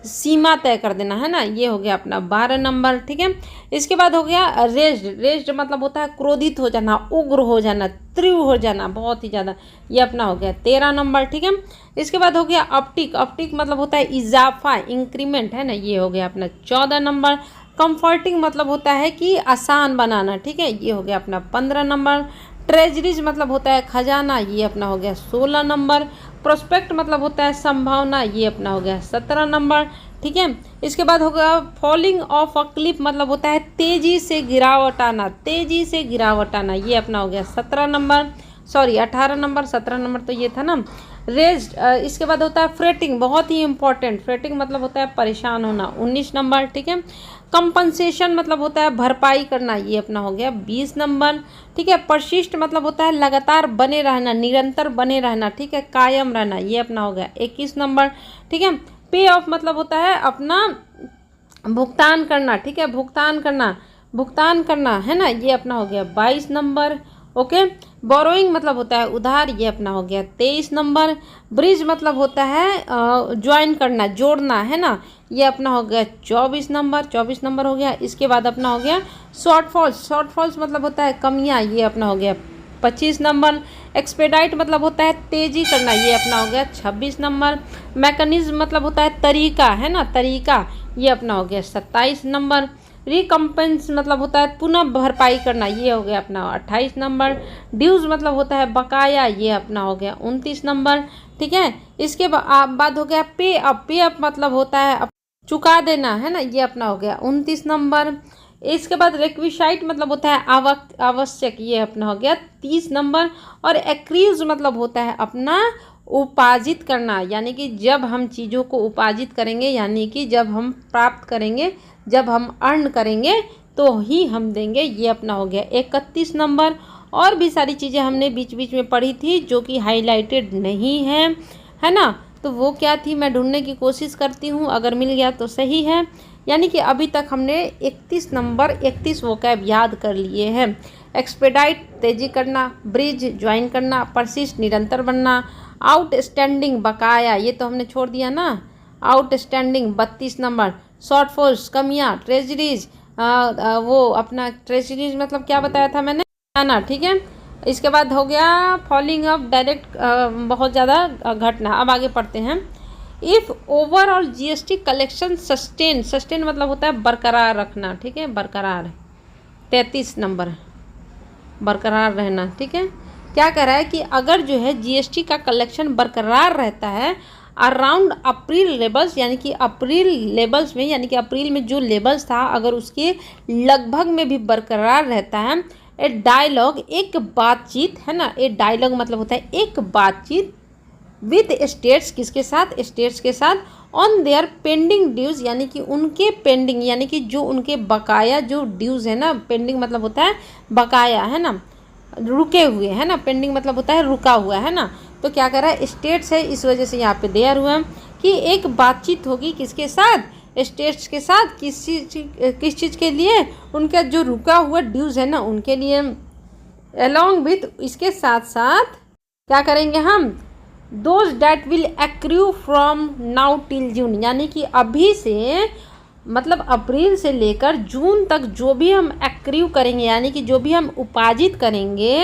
[SPEAKER 1] सीमा तय कर देना, है ना, ये हो गया अपना 12 नंबर, ठीक है। इसके बाद हो गया रेज्ड। रेज्ड मतलब होता है क्रोधित हो जाना, उग्र हो जाना, तीव्र हो जाना, बहुत ही ज़्यादा, ये अपना हो गया 13 नंबर, ठीक है। इसके बाद हो गया अपटिक। अपटिक मतलब होता है इजाफा, इंक्रीमेंट, है ना, ये हो गया अपना 14 नंबर। कंफर्टिंग मतलब होता है कि आसान बनाना, ठीक है, ये हो गया अपना 15 नंबर। ट्रेजरीज मतलब होता है खजाना, ये अपना हो गया 16 नंबर। प्रोस्पेक्ट मतलब होता है संभावना, ये अपना हो गया 17 नंबर, ठीक है। इसके बाद होगा फॉलिंग ऑफ अ क्लिफ मतलब होता है तेजी से गिरावट आना, तेजी से गिरावट आना, ये अपना हो गया 17 नंबर, सॉरी 18 नंबर, 17 नंबर तो ये था ना। रेज्ड। इसके बाद होता है फ्रेटिंग, बहुत ही इंपॉर्टेंट, फ्रेटिंग मतलब होता है परेशान होना, 19 नंबर, ठीक है। कंपनसेशन मतलब होता है भरपाई करना, ये अपना हो गया 20 नंबर, ठीक है। परसिस्ट मतलब होता है लगातार बने रहना, निरंतर बने रहना, ठीक है, कायम रहना, ये अपना हो गया 21 नंबर, ठीक है। पे ऑफ मतलब होता है अपना भुगतान करना, ठीक है, भुगतान करना, भुगतान करना, है ना, ये अपना हो गया 22 नंबर, ओके। बोरोइंग मतलब होता है उधार, ये अपना हो गया 23 नंबर। ब्रिज मतलब होता है ज्वाइन करना, जोड़ना, है ना, ये अपना हो गया 24 नंबर, 24 नंबर हो गया। इसके बाद अपना हो गया शॉर्टफॉल्स। शॉर्टफॉल्स मतलब होता है कमियां, ये अपना हो गया 25 नंबर। एक्सपेडाइट मतलब होता है तेजी करना, ये अपना हो गया 26 नंबर। मैकेनिज्म मतलब होता है तरीका, है ना, तरीका, ये अपना हो गया 27 नंबर। रिकम्पेंस मतलब होता है पुनः भरपाई करना, ये हो गया अपना 28 नंबर। ड्यूज मतलब होता है बकाया, ये अपना हो गया 29 नंबर, ठीक है। इसके बाद हो गया पे अप। पे अप मतलब होता है चुका देना, है ना, ये अपना हो गया 29 नंबर। इसके बाद रिक्विसाइट मतलब होता है आवश्यक, ये अपना हो गया 30 नंबर। और एक्रीज मतलब होता है अपना उपार्जित करना, यानी कि जब हम चीज़ों को उपार्जित करेंगे, यानी कि जब हम प्राप्त करेंगे, जब हम अर्न करेंगे तो ही हम देंगे, ये अपना हो गया 31 नंबर। और भी सारी चीज़ें हमने बीच बीच में पढ़ी थी जो कि हाईलाइटेड नहीं है ना, तो वो क्या थी मैं ढूंढने की कोशिश करती हूँ, अगर मिल गया तो सही है। यानी कि अभी तक हमने 31 नंबर 31 वोकैब याद कर लिए हैं। एक्सपेडाइट तेजी करना, ब्रिज ज्वाइन करना, परसिस्ट निरंतर बनना, आउटस्टैंडिंग बकाया, ये तो हमने छोड़ दिया ना, आउटस्टैंडिंग 32 नंबर। शॉर्टफॉल्स कमियाँ, ट्रेजरीज, वो अपना ट्रेजरीज मतलब क्या बताया था मैंने, आना, ठीक है। इसके बाद हो गया फॉलिंग ऑफ डायरेक्ट, बहुत ज़्यादा घटना। अब आगे पढ़ते हैं। If overall GST collection sustain, sustain मतलब होता है बरकरार रखना, ठीक है, बरकरार, 33 नंबर, बरकरार रहना, ठीक है। क्या कह रहा है कि अगर जो है जीएसटी का कलेक्शन बरकरार रहता है अराउंड अप्रैल लेवल्स, यानी कि अप्रैल लेवल्स में, यानी कि अप्रैल में जो लेवल्स था अगर उसके लगभग में भी बरकरार रहता है, ए डायलॉग, एक बातचीत, है ना, ए डायलॉग मतलब होता है एक बातचीत विद स्टेट्स, किसके साथ, स्टेट्स के साथ, ऑन देयर पेंडिंग ड्यूज, यानी कि उनके पेंडिंग, यानी कि जो उनके बकाया जो ड्यूज है ना, पेंडिंग मतलब होता है बकाया, है ना, रुके हुए, है ना, पेंडिंग मतलब होता है रुका हुआ, है ना। तो क्या कर रहा है, स्टेट्स है, इस वजह से यहाँ पे देयर हुआ कि एक बातचीत होगी किसके साथ, स्टेट्स के साथ, किस चीज़ के लिए, उनका जो रुका हुआ ड्यूज है ना उनके लिए। अलॉन्ग विथ, इसके साथ साथ क्या करेंगे हम, those that will accrue from now till June, यानी कि अभी से मतलब अप्रैल से लेकर जून तक जो भी हम एक्रू करेंगे, यानी कि जो भी हम उपार्जित करेंगे,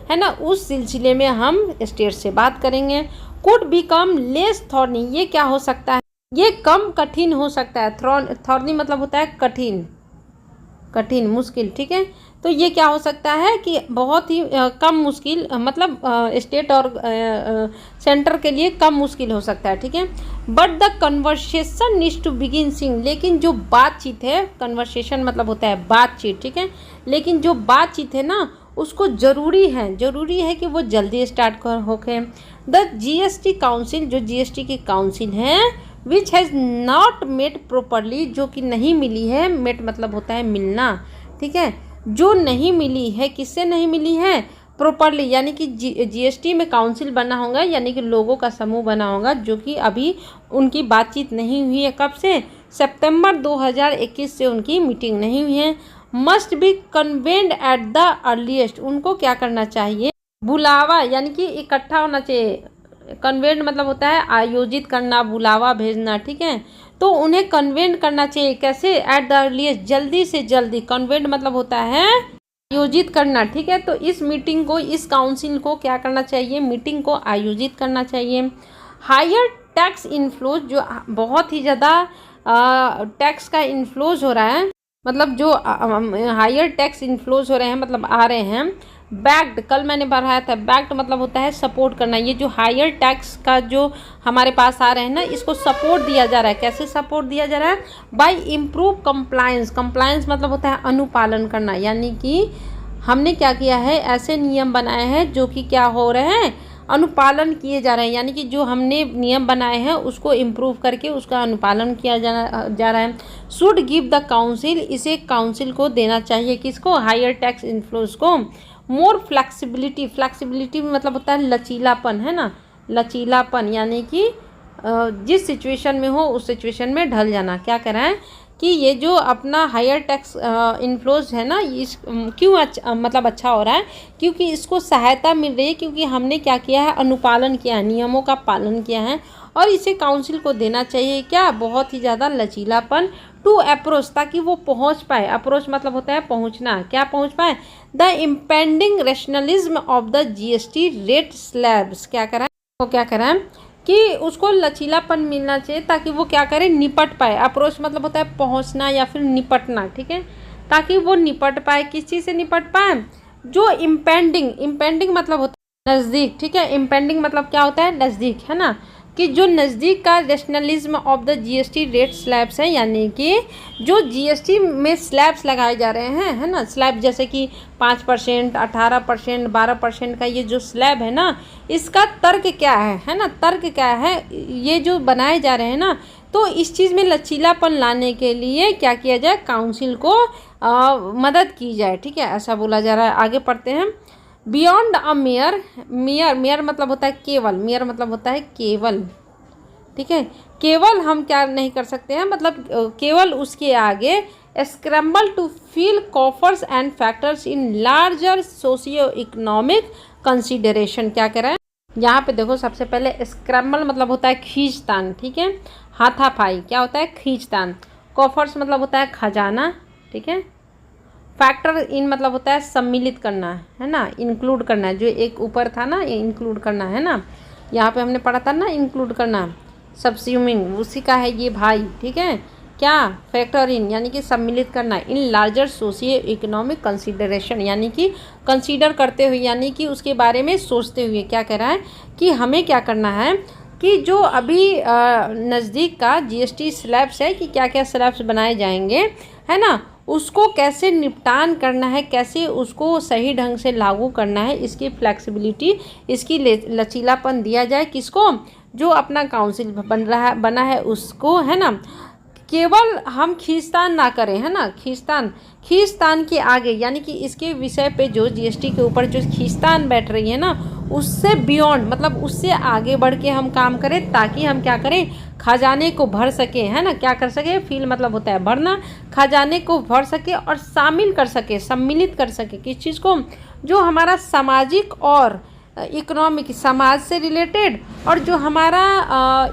[SPEAKER 1] है ना, उस सिलसिले में हम स्टेट से बात करेंगे। कुड बिकम लेस थॉर्नी, ये क्या हो सकता है, ये कम कठिन हो सकता है। थॉर्नी मतलब होता है कठिन, कठिन मुश्किल, ठीक है। तो ये क्या हो सकता है कि बहुत ही कम मुश्किल, मतलब स्टेट और सेंटर के लिए कम मुश्किल हो सकता है, ठीक है। But the conversation needs to begin sing, लेकिन जो बातचीत है, कन्वर्सेशन मतलब होता है बातचीत, ठीक है। लेकिन जो बातचीत है ना उसको ज़रूरी है कि वो जल्दी स्टार्ट होके। द जीएसटी काउंसिल, जो जीएसटी की काउंसिल है, which has not met properly, जो कि नहीं मिली है, मेट मतलब होता है मिलना, ठीक है। जो नहीं मिली है, किससे नहीं मिली है, प्रॉपरली, यानी कि जीएसटी में काउंसिल बना होगा, यानी कि लोगों का समूह बना होगा, जो कि अभी उनकी बातचीत नहीं हुई है। कब से? सितंबर 2021 से उनकी मीटिंग नहीं हुई है। Must be convened at the earliest, उनको क्या करना चाहिए, बुलावा, यानी कि इकट्ठा होना चाहिए। कन्वेंट मतलब होता है आयोजित करना, बुलावा भेजना, ठीक है। तो उन्हें कन्वेंट करना चाहिए, कैसे? एट द अर्लीस्ट, जल्दी से जल्दी। कन्वेंट मतलब होता है आयोजित करना, ठीक है। तो इस मीटिंग को, इस काउंसिल को क्या करना चाहिए, मीटिंग को आयोजित करना चाहिए। हायर टैक्स इन्फ्लोज, जो बहुत ही ज़्यादा टैक्स का इन्फ्लोज हो रहा है, मतलब जो हायर टैक्स इन्फ्लोज हो रहे हैं, मतलब आ रहे हैं। बैक्ड, कल मैंने बढ़ाया था, बैक्ड मतलब होता है सपोर्ट करना। ये जो हायर टैक्स का जो हमारे पास आ रहे हैं ना, इसको सपोर्ट दिया जा रहा है। कैसे सपोर्ट दिया जा रहा है? Bye improve compliance. कंप्लायंस मतलब होता है अनुपालन करना, यानी कि हमने क्या किया है, ऐसे नियम बनाए हैं जो कि क्या हो रहे हैं, अनुपालन किए जा रहे हैं। यानी कि जो हमने नियम बनाए हैं उसको इम्प्रूव करके उसका अनुपालन किया जा रहा है। शुड गिव द काउंसिल, इसे काउंसिल को देना चाहिए, किसको? हायर टैक्स इन्फ्लोज को। मोर फ्लेक्सिबिलिटी, फ्लेक्सिबिलिटी मतलब होता है लचीलापन, है ना, लचीलापन, यानी कि जिस सिचुएशन में हो उस सिचुएशन में ढल जाना। क्या कह रहा है कि ये जो अपना हायर टैक्स इन्फ्लोज है ना, इस क्यों मतलब अच्छा हो रहा है, क्योंकि इसको सहायता मिल रही है, क्योंकि हमने क्या किया है, अनुपालन किया है, नियमों का पालन किया है। और इसे काउंसिल को देना चाहिए क्या, बहुत ही ज़्यादा लचीलापन। टू अप्रोच, ताकि वो पहुंच पाए। अप्रोच मतलब होता है पहुंचना, क्या पहुंच पाए? The impending rationalism of the GST rate slabs, क्या करा है वो, क्या करा है कि उसको लचीलापन मिलना चाहिए ताकि वो क्या करे, निपट पाए। अप्रोच मतलब होता है पहुंचना या फिर निपटना, ठीक है। ताकि वो निपट पाए, किस चीज़ से निपट पाए? जो इम्पेंडिंग मतलब होता है नज़दीक, ठीक है। इम्पेंडिंग मतलब क्या होता है, नज़दीक, है ना, कि जो नज़दीक का rationalism of the GST rate slabs है, यानी कि जो जीएसटी में स्लैब्स लगाए जा रहे हैं, है ना, स्लैब जैसे कि 5%, 18%, 12% का ये जो स्लैब है ना, इसका तर्क क्या है ना, तर्क क्या है, ये जो बनाए जा रहे हैं ना, तो इस चीज़ में लचीलापन लाने के लिए क्या किया जाए, काउंसिल को मदद की जाए, ठीक है, ऐसा बोला जा रहा है। आगे पढ़ते हैं। बियॉन्ड अ मेयर, मेयर मतलब होता है केवल, मेयर मतलब होता है केवल, ठीक है। केवल हम क्या नहीं कर सकते हैं, मतलब केवल उसके आगे scramble to fill coffers and factors in larger socio economic consideration. क्या कह रहा है यहाँ पे, देखो सबसे पहले स्क्रैम्बल मतलब होता है खींचतान, ठीक है, हाथापाई, क्या होता है, खींचतान। कॉफर्स मतलब होता है खजाना, ठीक है। फैक्टर इन मतलब होता है सम्मिलित करना, है ना, इंक्लूड करना, जो एक ऊपर था ना, ये इंक्लूड करना, है ना, यहाँ पे हमने पढ़ा था ना, इंक्लूड करना, सबस्यूमिंग, उसी का है ये भाई, ठीक है। क्या? फैक्टर इन, यानी कि सम्मिलित करना। इन लार्जर सोशियो इकोनॉमिक कंसिडरेशन, यानी कि कंसीडर करते हुए, यानी कि उसके बारे में सोचते हुए। क्या कह रहा है कि हमें क्या करना है कि जो अभी नज़दीक का जीएसटी स्लैब्स है, कि क्या क्या स्लैब्स बनाए जाएंगे, है ना, उसको कैसे निपटान करना है, कैसे उसको सही ढंग से लागू करना है, इसकी फ्लेक्सिबिलिटी, इसकी लचीलापन दिया जाए। किसको? जो अपना काउंसिल बना है उसको, है ना। केवल हम खींचतान ना करें, है ना, खींचतान के आगे, यानी कि इसके विषय पे जो जीएसटी के ऊपर जो खींचतान बैठ रही है ना, उससे बियॉन्ड मतलब उससे आगे बढ़ के हम काम करें, ताकि हम क्या करें, खजाने को भर सके, है ना, क्या कर सके, फील मतलब होता है भरना, खजाने को भर सके और शामिल कर सके, सम्मिलित कर सके, किस चीज़ को, जो हमारा सामाजिक और इकोनॉमिक, समाज से रिलेटेड, और जो हमारा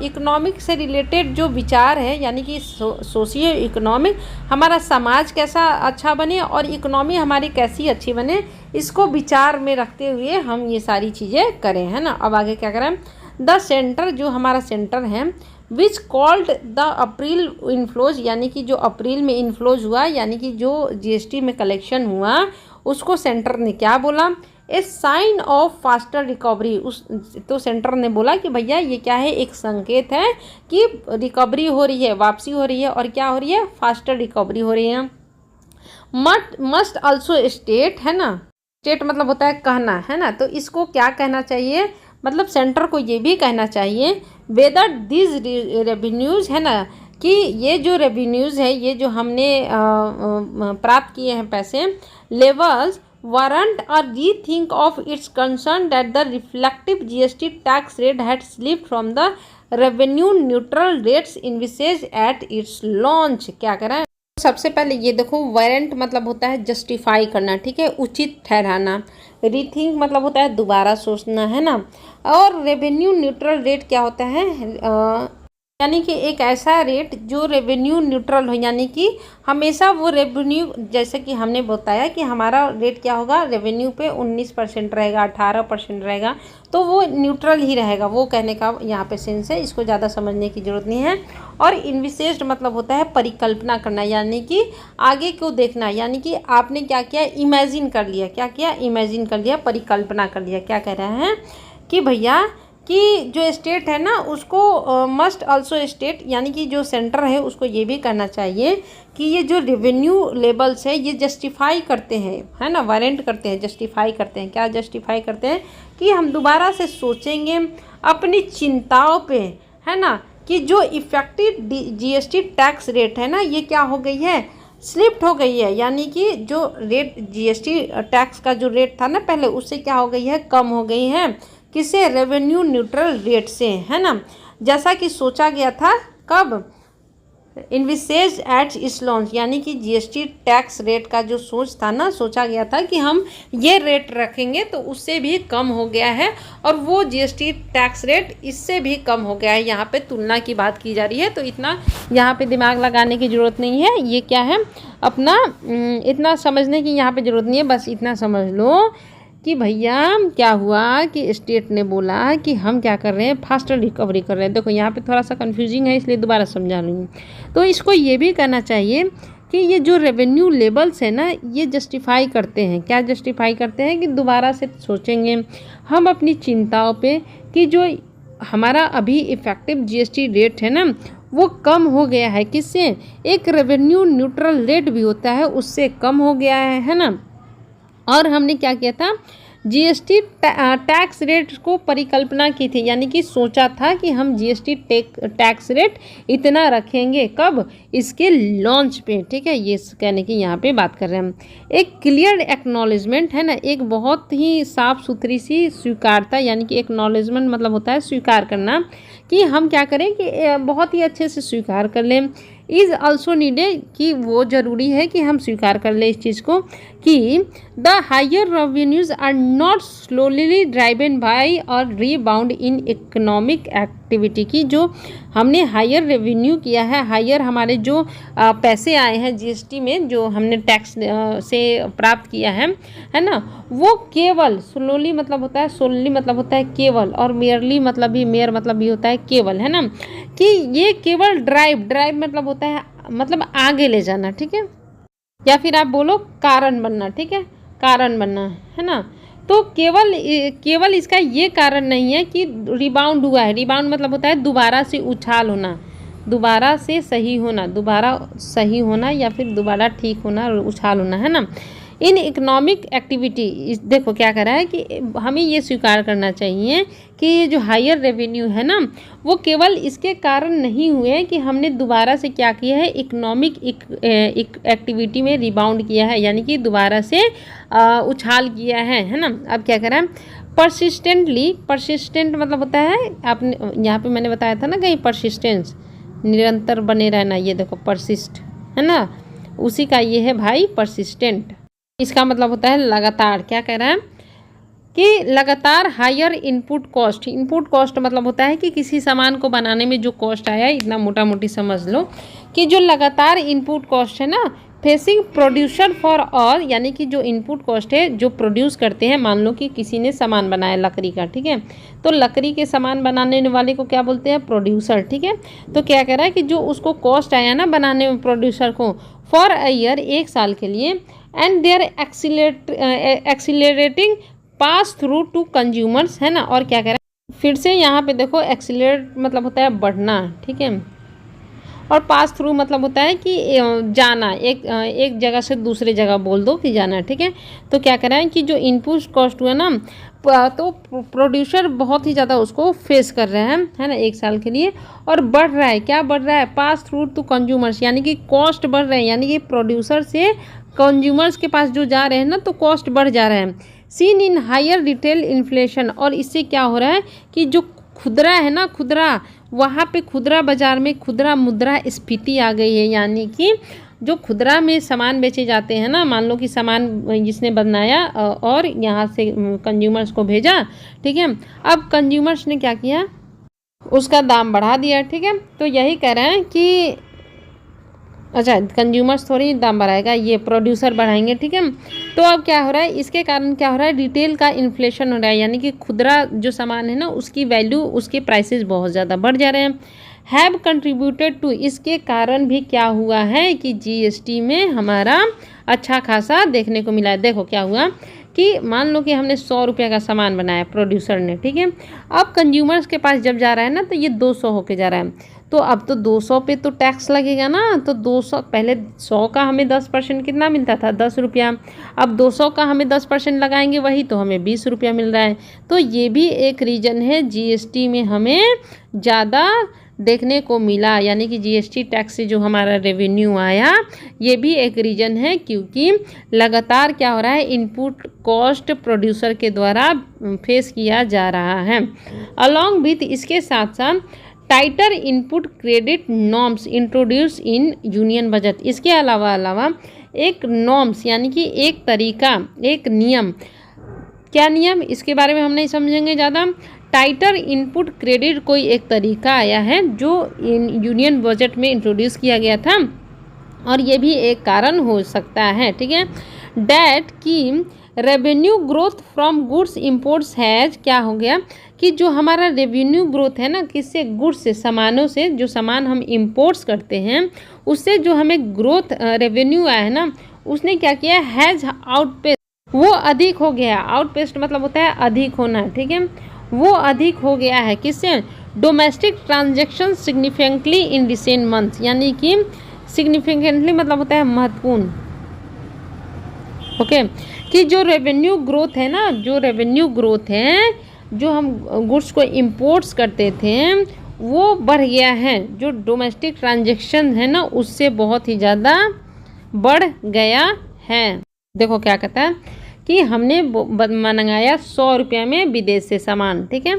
[SPEAKER 1] इकोनॉमिक से रिलेटेड जो विचार है, यानी कि सोशियो इकोनॉमिक, हमारा समाज कैसा अच्छा बने और इकोनॉमी हमारी कैसी अच्छी बने, इसको विचार में रखते हुए हम ये सारी चीज़ें करें, है ना। अब आगे क्या करें, द सेंटर, जो हमारा सेंटर है, विच कॉल्ड द अप्रैल इनफ्लोज, यानी कि जो अप्रैल में इनफ्लोज हुआ, यानी कि जो जीएसटी में कलेक्शन हुआ, उसको सेंटर ने क्या बोला, ए साइन ऑफ फास्टर रिकवरी। उस तो सेंटर ने बोला कि भैया ये क्या है, एक संकेत है कि रिकवरी हो रही है, वापसी हो रही है, और क्या हो रही है, फास्टर रिकवरी हो रही है। मस्ट ऑल्सो स्टेट, है ना, स्टेट मतलब होता है कहना, है ना, तो इसको क्या कहना चाहिए, मतलब सेंटर को ये भी कहना चाहिए वेदर दिस रेवेन्यूज़, है ना, कि ये जो रेवेन्यूज़ है, ये जो हमने प्राप्त किए हैं पैसे, levels warrant a rethink of its concern that the reflective GST tax rate had slipped from the revenue neutral rates envisaged at its launch. क्या करें, सबसे पहले ये देखो, वारंट मतलब होता है जस्टिफाई करना, ठीक है, उचित ठहराना। रीथिंक मतलब होता है दोबारा सोचना, है ना। और रेवेन्यू न्यूट्रल रेट क्या होता है, यानी कि एक ऐसा रेट जो रेवेन्यू न्यूट्रल हो, यानी कि हमेशा वो रेवेन्यू, जैसे कि हमने बताया कि हमारा रेट क्या होगा, रेवेन्यू पे 19% रहेगा, 18% रहेगा, तो वो न्यूट्रल ही रहेगा, वो कहने का यहाँ पे सेंस है, इसको ज़्यादा समझने की ज़रूरत नहीं है। और इन्विसेस्ड मतलब होता है परिकल्पना करना, यानी कि आगे को देखना, यानी कि आपने क्या किया, इमेजिन कर लिया, क्या किया, इमेजिन कर लिया, परिकल्पना कर लिया। क्या कह रहे हैं कि भैया कि जो स्टेट है ना उसको मस्ट ऑल्सो स्टेट, यानी कि जो सेंटर है उसको ये भी कहना चाहिए कि ये जो रेवेन्यू लेबल्स है ये जस्टिफाई करते हैं, है ना, वारंट करते हैं, जस्टिफाई करते हैं। क्या जस्टिफाई करते हैं, कि हम दोबारा से सोचेंगे अपनी चिंताओं पे, है ना, कि जो इफेक्टिव जीएसटी टैक्स रेट है ना, ये क्या हो गई है, स्लिप्ट हो गई है, यानी कि जो रेट जीएसटी टैक्स का जो रेट था ना पहले, उससे क्या हो गई है, कम हो गई है, किसे, रेवेन्यू न्यूट्रल रेट से, है ना, जैसा कि सोचा गया था, कब, इनविसेज एट इस लॉन्च, यानी कि जीएसटी टैक्स रेट का जो सोच था ना, सोचा गया था कि हम ये रेट रखेंगे तो उससे भी कम हो गया है, और वो जीएसटी टैक्स रेट इससे भी कम हो गया है। यहाँ पे तुलना की बात की जा रही है, तो इतना यहाँ पे दिमाग लगाने की ज़रूरत नहीं है, ये क्या है, अपना इतना समझने की यहाँ पे ज़रूरत नहीं है, बस इतना समझ लो कि भैया क्या हुआ कि स्टेट ने बोला कि हम क्या कर रहे हैं, फास्टर रिकवरी कर रहे हैं। देखो यहाँ पे थोड़ा सा कंफ्यूजिंग है, इसलिए दोबारा समझा रही हूँ। तो इसको ये भी कहना चाहिए कि ये जो रेवेन्यू लेबल्स है ना, ये जस्टिफाई करते हैं, क्या जस्टिफाई करते हैं, कि दोबारा से सोचेंगे हम अपनी चिंताओं पे, कि जो हमारा अभी इफेक्टिव जीएसटी रेट है ना वो कम हो गया है, किससे, एक रेवेन्यू न्यूट्रल रेट भी होता है उससे कम हो गया है ना। और हमने क्या किया था, जीएसटी टैक्स रेट को परिकल्पना की थी, यानी कि सोचा था कि हम जीएसटी टैक्स रेट इतना रखेंगे, कब, इसके लॉन्च पे, ठीक है, ये कहने की यहाँ पे बात कर रहे हैं हम। एक क्लियर एक्नॉलेजमेंट, है ना, एक बहुत ही साफ सुथरी सी स्वीकारता, यानी कि एक्नॉलेजमेंट मतलब होता है स्वीकार करना, कि हम क्या करें, कि बहुत ही अच्छे से स्वीकार कर लें। इज़ ऑल्सो नीडेड, कि वो ज़रूरी है कि हम स्वीकार कर लें इस चीज़ को, कि the higher revenues are not slowly driven by or rebound in economic activity, की जो हमने हायर रेवेन्यू किया है, हायर हमारे जो पैसे आए हैं जीएसटी में, जो हमने टैक्स से प्राप्त किया है ना, वो केवल, स्लोली मतलब होता है, सोलली मतलब होता है केवल, और मेयरली मतलब भी, मेयर मतलब भी होता है केवल, है ना, कि ये केवल ड्राइव मतलब होता है, मतलब आगे ले जाना, ठीक है, या फिर आप बोलो कारण बनना, ठीक है, कारण बनना, है ना। तो केवल इसका ये कारण नहीं है कि रिबाउंड हुआ है, रिबाउंड मतलब होता है दोबारा से उछाल होना, दोबारा से सही होना, दोबारा सही होना, या फिर दोबारा ठीक होना, उछाल होना, है ना। इन इकोनॉमिक एक्टिविटी, देखो क्या कर रहा है कि हमें ये स्वीकार करना चाहिए कि ये जो हायर रेवेन्यू है ना, वो केवल इसके कारण नहीं हुए कि हमने दोबारा से क्या किया है, इकोनॉमिक एक्टिविटी में रिबाउंड किया है, यानी कि दोबारा से उछाल किया है ना। अब क्या कर रहा है, परसिस्टेंटली, परसिस्टेंट मतलब होता है, आपने यहाँ पे मैंने बताया था ना कहीं, परसिस्टेंस, निरंतर बने रहना, ये देखो परसिस्ट, है ना, उसी का ये है भाई परसिस्टेंट, इसका मतलब होता है लगातार। क्या कह रहा है कि लगातार higher input cost, input cost मतलब होता है कि किसी सामान को बनाने में जो कॉस्ट आया, इतना मोटा मोटी समझ लो कि जो लगातार इनपुट कॉस्ट है ना, परचेसिंग प्रोड्यूसर फॉर ऑल, यानी कि जो इनपुट कॉस्ट है जो प्रोड्यूस करते हैं, मान लो कि किसी ने सामान बनाया लकड़ी का, ठीक है, तो लकड़ी के सामान बनाने वाले को क्या बोलते हैं, प्रोड्यूसर, ठीक है। तो क्या कह रहा है कि जो उसको कॉस्ट आया ना बनाने में प्रोड्यूसर को, फॉर अ ईयर, एक साल के लिए, and their accelerating pass through to consumers, है ना। और क्या कह रहा है, फिर से यहाँ पे देखो, एक्सीलरेट मतलब होता है बढ़ना, ठीक है, और पास थ्रू मतलब होता है कि जाना, एक जगह से दूसरे जगह बोल दो कि जाना, ठीक है। तो क्या कह रहा है कि जो इनपुट कॉस्ट हुआ ना, तो प्रोड्यूसर बहुत ही ज़्यादा उसको फेस कर रहे हैं, है ना, एक साल के लिए, और बढ़ रहा है, क्या बढ़ रहा है, पास थ्रू टू कंज्यूमर्स, यानी कि कॉस्ट बढ़ रहे हैं, यानी कि प्रोड्यूसर से कंज्यूमर्स के पास जो जा रहे हैं ना, तो कॉस्ट बढ़ जा रहे हैं। Seen in higher retail inflation, और इससे क्या हो रहा है कि जो खुदरा है ना, खुदरा, वहाँ पे खुदरा बाज़ार में खुदरा मुद्रा स्फीति आ गई है, यानी कि जो खुदरा में सामान बेचे जाते हैं ना, मान लो कि सामान जिसने बनाया और यहाँ से कंज्यूमर्स को भेजा, ठीक है, अब कंज्यूमर्स ने क्या किया, उसका दाम बढ़ा दिया, ठीक है। तो यही कह रहे हैं कि अच्छा, कंज्यूमर्स थोड़ी दाम बढ़ाएगा, ये प्रोड्यूसर बढ़ाएंगे, ठीक है। तो अब क्या हो रहा है, इसके कारण क्या हो रहा है, रिटेल का इन्फ्लेशन हो रहा है, यानी कि खुदरा जो सामान है ना, उसकी वैल्यू, उसके प्राइसेस बहुत ज़्यादा बढ़ जा रहे हैं। हैव कंट्रीब्यूटेड टू, इसके कारण भी क्या हुआ है कि जीएसटी में हमारा अच्छा खासा देखने को मिला है। देखो क्या हुआ कि मान लो कि हमने 100 रुपये का सामान बनाया प्रोड्यूसर ने, ठीक है, अब कंज्यूमर्स के पास जब जा रहा है ना, तो ये 200 होके जा रहा है। तो अब तो 200 पे तो टैक्स लगेगा ना, तो 200, पहले 100 का हमें 10% कितना मिलता था, 10 रुपया, अब 200 का हमें 10% लगाएंगे वही, तो हमें 20 रुपया मिल रहा है। तो ये भी एक रीज़न है जीएसटी में हमें ज़्यादा देखने को मिला, यानी कि जीएसटी टैक्स से जो हमारा रेवेन्यू आया, ये भी एक रीज़न है, क्योंकि लगातार क्या हो रहा है, इनपुट कॉस्ट प्रोड्यूसर के द्वारा फेस किया जा रहा है। अलॉन्ग विथ, इसके साथ साथ tighter input credit norms introduced in union budget, इसके अलावा एक नॉर्म्स, यानी कि एक तरीका, एक नियम, क्या नियम, इसके बारे में हम नहीं समझेंगे ज़्यादा। टाइटर इनपुट क्रेडिट कोई एक तरीका आया है जो यूनियन बजट में इंट्रोड्यूस किया गया था, और ये भी एक कारण हो सकता है, ठीक है। डैट की revenue growth from goods imports has, क्या हो गया कि जो हमारा रेवेन्यू ग्रोथ है ना, किससे, गुड्स से, सामानों से, जो सामान हम इम्पोर्ट्स करते हैं उससे जो हमें ग्रोथ रेवेन्यू आया है ना, उसने क्या किया, हैज आउटपेस्ट, वो अधिक हो गया, आउटपेस्ट मतलब होता है अधिक होना, ठीक है, वो अधिक हो गया है किससे, domestic transaction significantly in recent month, यानी कि सिग्निफिकेंटली मतलब होता है महत्वपूर्ण, ओके, कि जो रेवेन्यू ग्रोथ है ना, जो रेवेन्यू ग्रोथ है, जो हम गुड्स को इम्पोर्ट्स करते थे वो बढ़ गया है, जो डोमेस्टिक ट्रांजैक्शन है ना उससे बहुत ही ज़्यादा बढ़ गया है। देखो क्या कहता है कि हमने मंगाया 100 रुपये में विदेश से सामान, ठीक है,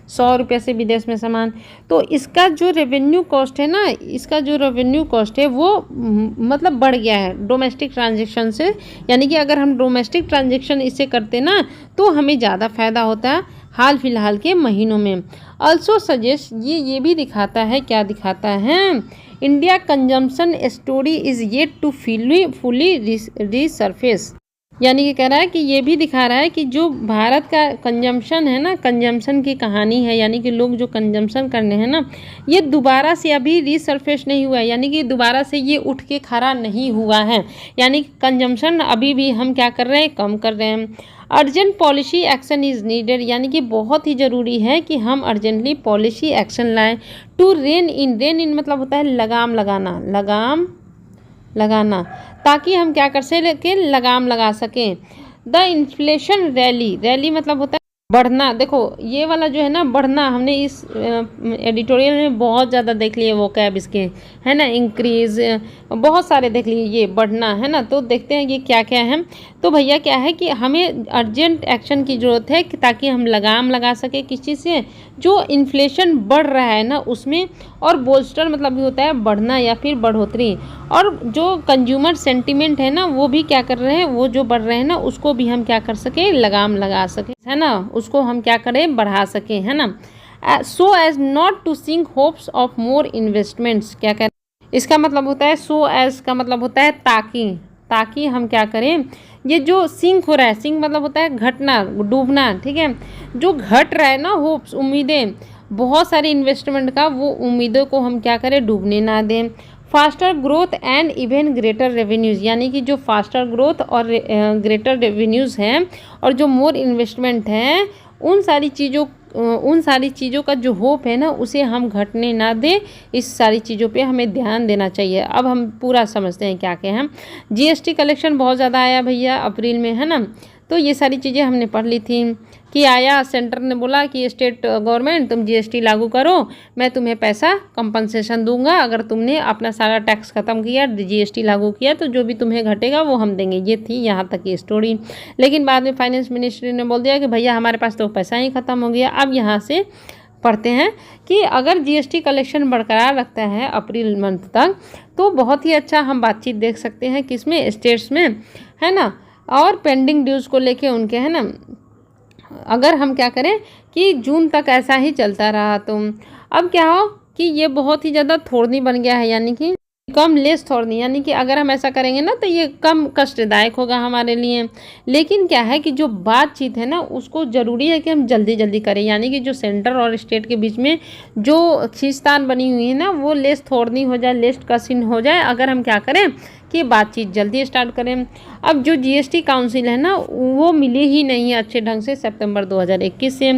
[SPEAKER 1] 100 रुपये से विदेश में सामान, तो इसका जो रेवेन्यू कॉस्ट है ना, इसका जो रेवेन्यू कॉस्ट है वो मतलब बढ़ गया है डोमेस्टिक ट्रांजैक्शन से, यानी कि अगर हम डोमेस्टिक ट्रांजैक्शन इससे करते ना तो हमें ज़्यादा फ़ायदा होता है हाल फिलहाल के महीनों में। ऑल्सो सजेस्ट, ये भी दिखाता है, क्या दिखाता है, India consumption story is yet to fully resurface, यानी कि कह रहा है कि ये भी दिखा रहा है कि जो भारत का कंजम्पशन है ना, कंजम्पशन की कहानी है, यानी कि लोग जो कंजम्पशन करने हैं ना, ये दोबारा से अभी रीसर्फेस नहीं हुआ है, यानी कि दोबारा से ये उठ के खड़ा नहीं हुआ है, यानी कि कंजम्पशन अभी भी हम क्या कर रहे हैं, कम कर रहे हैं। Urgent policy action is needed, यानी कि बहुत ही ज़रूरी है कि हम अर्जेंटली पॉलिसी एक्शन लाएँ। टू रेन इन मतलब होता है लगाम लगाना, लगाम लगाना, ताकि हम क्या कर सकें, लगाम लगा सकें। द इन्फ्लेशन रैली मतलब होता है बढ़ना। देखो ये वाला जो है ना बढ़ना, हमने इस एडिटोरियल में बहुत ज़्यादा देख लिए वो कैब इसके, है ना, इंक्रीज बहुत सारे देख लिए, ये बढ़ना है ना। तो देखते हैं ये क्या क्या है। तो भैया क्या है कि हमें अर्जेंट एक्शन की ज़रूरत है कि ताकि हम लगाम लगा सके किस चीज़ से, जो इन्फ्लेशन बढ़ रहा है ना उसमें, और बोल्स्टर मतलब भी होता है बढ़ना या फिर बढ़ोतरी, और जो कंज्यूमर सेंटीमेंट है ना वो भी क्या कर रहे हैं, वो जो बढ़ रहे हैं ना उसको भी हम क्या कर सके, लगाम लगा सके, है ना, उसको हम क्या करें, बढ़ा सकें, है ना। So as not to sink hopes of more investments, क्या कह इसका मतलब होता है सो एज का मतलब होता है ताकि, ताकि हम क्या करें, ये जो सिंक हो रहा है, सिंक मतलब होता है घटना, डूबना, ठीक है, जो घट रहा है ना होप्स, उम्मीदें, बहुत सारी इन्वेस्टमेंट का, वो उम्मीदों को हम क्या करें, डूबने ना दें। Faster growth and even greater revenues, यानी कि जो फास्टर ग्रोथ और ग्रेटर रेवेन्यूज़ हैं और जो मोर इन्वेस्टमेंट हैं, उन सारी चीज़ों का जो होप है ना, उसे हम घटने ना दें। इस सारी चीज़ों पे हमें ध्यान देना चाहिए। अब हम पूरा समझते हैं क्या क्या है। जीएसटी कलेक्शन बहुत ज़्यादा आया भैया अप्रैल में, है ना, तो ये सारी चीज़ें हमने पढ़ ली थी कि आया, सेंटर ने बोला कि स्टेट गवर्नमेंट तुम जीएसटी लागू करो, मैं तुम्हें पैसा कंपनसेशन दूंगा, अगर तुमने अपना सारा टैक्स ख़त्म किया, जीएसटी लागू किया, तो जो भी तुम्हें घटेगा वो हम देंगे। ये थी यहाँ तक की स्टोरी। लेकिन बाद में फाइनेंस मिनिस्ट्री ने बोल दिया कि भैया हमारे पास तो पैसा ही ख़त्म हो गया। अब यहाँ से पढ़ते हैं कि अगर जीएसटी कलेक्शन बरकरार रखता है अप्रैल मंथ तक, तो बहुत ही अच्छा हम बातचीत देख सकते हैं किसमें, स्टेट्स में, है ना, और पेंडिंग ड्यूज़ को लेके उनके, है ना। अगर हम क्या करें कि जून तक ऐसा ही चलता रहा, तो अब क्या हो कि ये बहुत ही ज़्यादा थोड़नी बन गया है, यानी कि कम लेस थोड़नी, यानी कि अगर हम ऐसा करेंगे ना तो ये कम कष्टदायक होगा हमारे लिए। लेकिन क्या है कि जो बातचीत है ना, उसको ज़रूरी है कि हम जल्दी जल्दी करें, यानी कि जो सेंटर और स्टेट के बीच में जो खींचतान बनी हुई है ना, वो लेस थोड़नी हो जाए, लेस कसिन हो जाए, अगर हम क्या करें कि बातचीत जल्दी स्टार्ट करें। अब जो जीएसटी काउंसिल है ना, वो मिली ही नहीं है अच्छे ढंग से सितंबर 2021 से।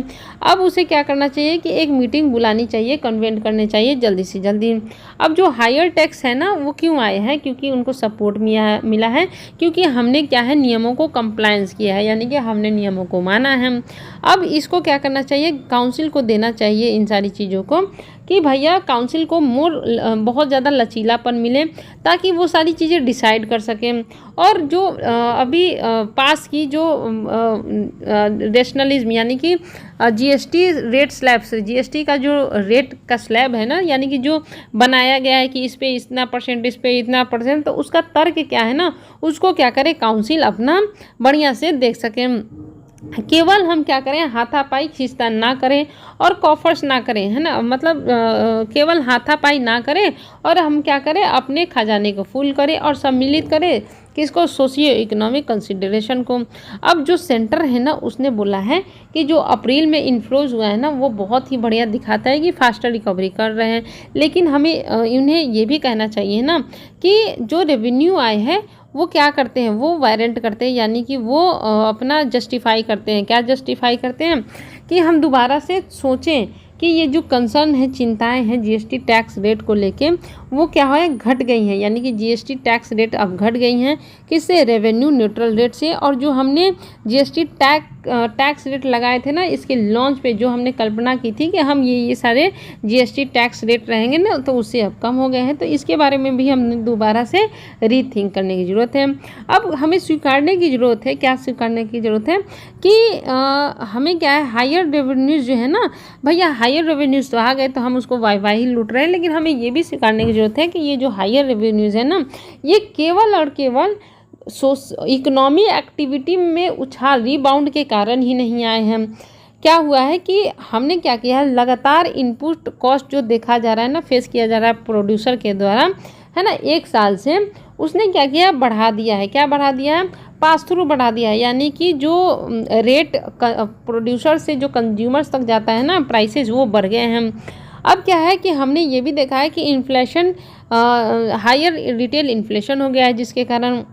[SPEAKER 1] अब उसे क्या करना चाहिए कि एक मीटिंग बुलानी चाहिए, कन्वेंट करने चाहिए जल्दी से जल्दी। अब जो हायर टैक्स है ना, वो क्यों आए हैं, क्योंकि उनको सपोर्ट मिला है, क्योंकि हमने क्या है, नियमों को कंप्लायंस किया है, यानी कि हमने नियमों को माना है। अब इसको क्या करना चाहिए, काउंसिल को देना चाहिए इन सारी चीज़ों को, कि भैया काउंसिल को बहुत ज़्यादा लचीलापन मिले, ताकि वो सारी चीज़ें डिसाइड कर सकें। और जो अभी पास की जो रेशनलिज्म, यानी कि जीएसटी रेट स्लैब से, जीएसटी का जो रेट का स्लैब है ना, यानी कि जो बनाया गया है कि इस पे इतना परसेंट, इस पे इतना परसेंट, तो उसका तर्क क्या है ना, उसको क्या करे काउंसिल अपना बढ़िया से देख सकें। केवल हम क्या करें, हाथापाई खींचतान ना करें और कॉफर्स ना करें, है ना, मतलब केवल हाथापाई ना करें, और हम क्या करें, अपने खजाने को फुल करें और सम्मिलित करें किसको, सोशियो इकोनॉमिक कंसिडरेशन को। अब जो सेंटर है ना, उसने बोला है कि जो अप्रैल में इन्फ्लोज हुआ है ना, वो बहुत ही बढ़िया दिखाता है कि फास्टर रिकवरी कर रहे हैं। लेकिन हमें इन्हें ये भी कहना चाहिए ना कि जो रेवेन्यू आए है वो क्या करते हैं, वो वारंट करते हैं, यानी कि वो अपना जस्टिफाई करते हैं। क्या जस्टिफाई करते हैं कि हम दोबारा से सोचें कि ये जो कंसर्न है, चिंताएं हैं जीएसटी टैक्स रेट को लेके, वो क्या है, घट गई हैं, यानी कि जीएसटी टैक्स रेट अब घट गई हैं, किससे, रेवेन्यू न्यूट्रल रेट से। और जो हमने जीएसटी टैक्स रेट लगाए थे ना, इसके लॉन्च पे जो हमने कल्पना की थी कि हम ये सारे जीएसटी टैक्स रेट रहेंगे ना, तो उससे अब कम हो गए हैं। तो इसके बारे में भी हमने दोबारा से रीथिंक करने की ज़रूरत है। अब हमें स्वीकारने की ज़रूरत है, क्या स्वीकारने की ज़रूरत है कि हमें क्या है, हायर रेवेन्यूज़ जो है ना भैया, हायर रेवेन्यूज़ तो आ गए तो हम उसको वाई ही लूट रहे हैं, लेकिन हमें ये भी स्वीकारने की ज़रूरत है कि ये जो हायर रेवेन्यूज़ है ना, ये केवल और केवल इकोनॉमी एक्टिविटी में उछाल, रिबाउंड के कारण ही नहीं आए हैं। क्या हुआ है कि हमने क्या किया है, लगातार इनपुट कॉस्ट जो देखा जा रहा है ना, फेस किया जा रहा है प्रोड्यूसर के द्वारा, है ना, 1 साल से उसने क्या किया, बढ़ा दिया है। क्या बढ़ा दिया है, पास थ्रू बढ़ा दिया है, यानी कि जो रेट प्रोड्यूसर से जो कंज्यूमर्स तक जाता है ना, प्राइसेस, वो बढ़ गए हैं। अब क्या है कि हमने ये भी देखा है कि इन्फ्लेशन, हायर रिटेल इन्फ्लेशन हो गया है, जिसके कारण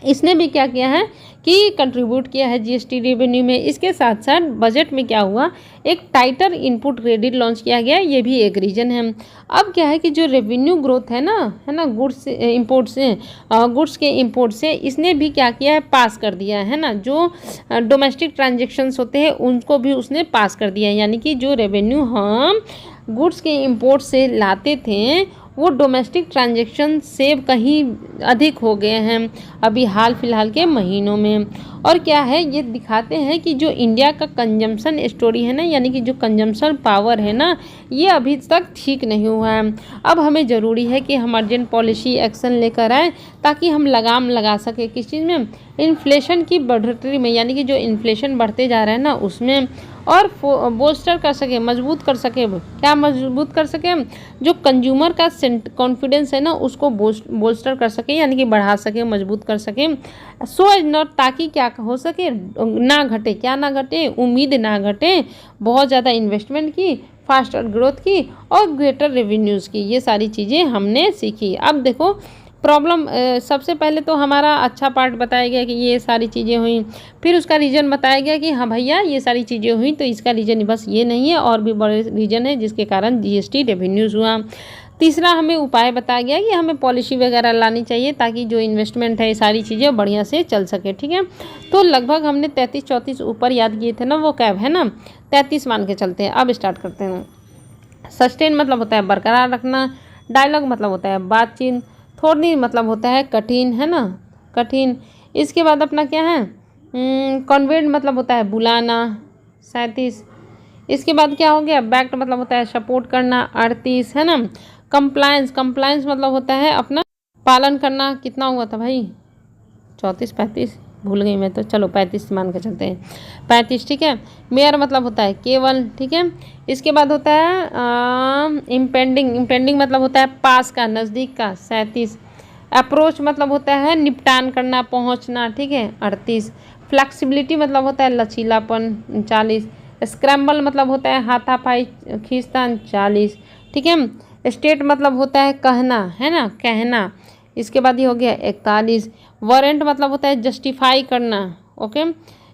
[SPEAKER 1] इसने भी क्या किया है कि कंट्रीब्यूट किया है जीएसटी रेवेन्यू में। इसके साथ साथ बजट में क्या हुआ, एक टाइटर इनपुट क्रेडिट लॉन्च किया गया, ये भी एक रीजन है। अब क्या है कि जो रेवेन्यू ग्रोथ है ना, गुड्स इंपोर्ट से, गुड्स के इंपोर्ट से, इसने भी क्या किया है, पास कर दिया है ना, जो डोमेस्टिक ट्रांजेक्शन्स होते हैं उनको भी उसने पास कर दिया है। यानी कि जो रेवेन्यू हम गुड्स के इंपोर्ट से लाते थे, वो डोमेस्टिक ट्रांजेक्शन से कहीं अधिक हो गए हैं अभी हाल फिलहाल के महीनों में। और क्या है, ये दिखाते हैं कि जो इंडिया का कंजम्पशन स्टोरी है ना, यानी कि जो कंजम्पशन पावर है ना, ये अभी तक ठीक नहीं हुआ है। अब हमें ज़रूरी है कि हम अर्जेंट पॉलिसी एक्शन लेकर आएँ ताकि हम लगाम लगा सकें किस चीज़ में, इन्फ्लेशन की बढ़ोतरी में, यानी कि जो इन्फ्लेशन बढ़ते जा रहा है ना उसमें, और बोस्टर कर सके, मजबूत कर सके। क्या मजबूत कर सके, जो कंज्यूमर का कॉन्फिडेंस है ना उसको बोस्टर कर सके, यानी कि बढ़ा सके, मजबूत कर सके। सो एज नॉट, ताकि क्या हो सके, ना घटे, क्या ना घटे, उम्मीद ना घटे बहुत ज़्यादा इन्वेस्टमेंट की, फास्टर ग्रोथ की और ग्रेटर रेवेन्यूज़ की। ये सारी चीज़ें हमने सीखी। अब देखो प्रॉब्लम, सबसे पहले तो हमारा अच्छा पार्ट बताया गया कि ये सारी चीज़ें हुई, फिर उसका रीज़न बताया गया कि हाँ भैया ये सारी चीज़ें हुई तो इसका रीज़न बस ये नहीं है, और भी बड़े रीज़न है जिसके कारण जीएसटी रेवेन्यूज़ हुआ। तीसरा हमें उपाय बताया गया कि हमें पॉलिसी वगैरह लानी चाहिए ताकि जो इन्वेस्टमेंट है ये सारी चीज़ें बढ़िया से चल सके, ठीक है। तो लगभग हमने 33-34 ऊपर याद किए थे ना, वो कैब है ना, 33 मान के चलते हैं। अब स्टार्ट करते हैं। सस्टेन मतलब होता है बरकरार रखना, डायलॉग मतलब होता है बातचीत, थोड़ी मतलब होता है कठिन, है ना, कठिन। इसके बाद अपना क्या है, कॉन्वेंट मतलब होता है बुलाना, 37। इसके बाद क्या हो गया, बैक्ट मतलब होता है सपोर्ट करना, 38, है ना। कंप्लायंस, कंप्लायंस मतलब होता है अपना पालन करना। कितना हुआ था भाई, 34, 35 भूल गई मैं तो, चलो 35 मान के चलते हैं, 35, ठीक है। मेयर मतलब होता है केवल, ठीक है। इसके बाद होता है इम्पेंडिंग, इम्पेंडिंग मतलब होता है पास का, नज़दीक का, 37। अप्रोच मतलब होता है निपटान करना, पहुंचना, ठीक है, 38। फ्लेक्सिबिलिटी मतलब होता है लचीलापन, 40। स्क्रैम्बल मतलब होता है हाथापाई, खींचतान, 40, ठीक है। स्टेट मतलब होता है कहना, है ना, कहना। इसके बाद ये हो गया 41। वारंट मतलब होता है जस्टिफाई करना, ओके।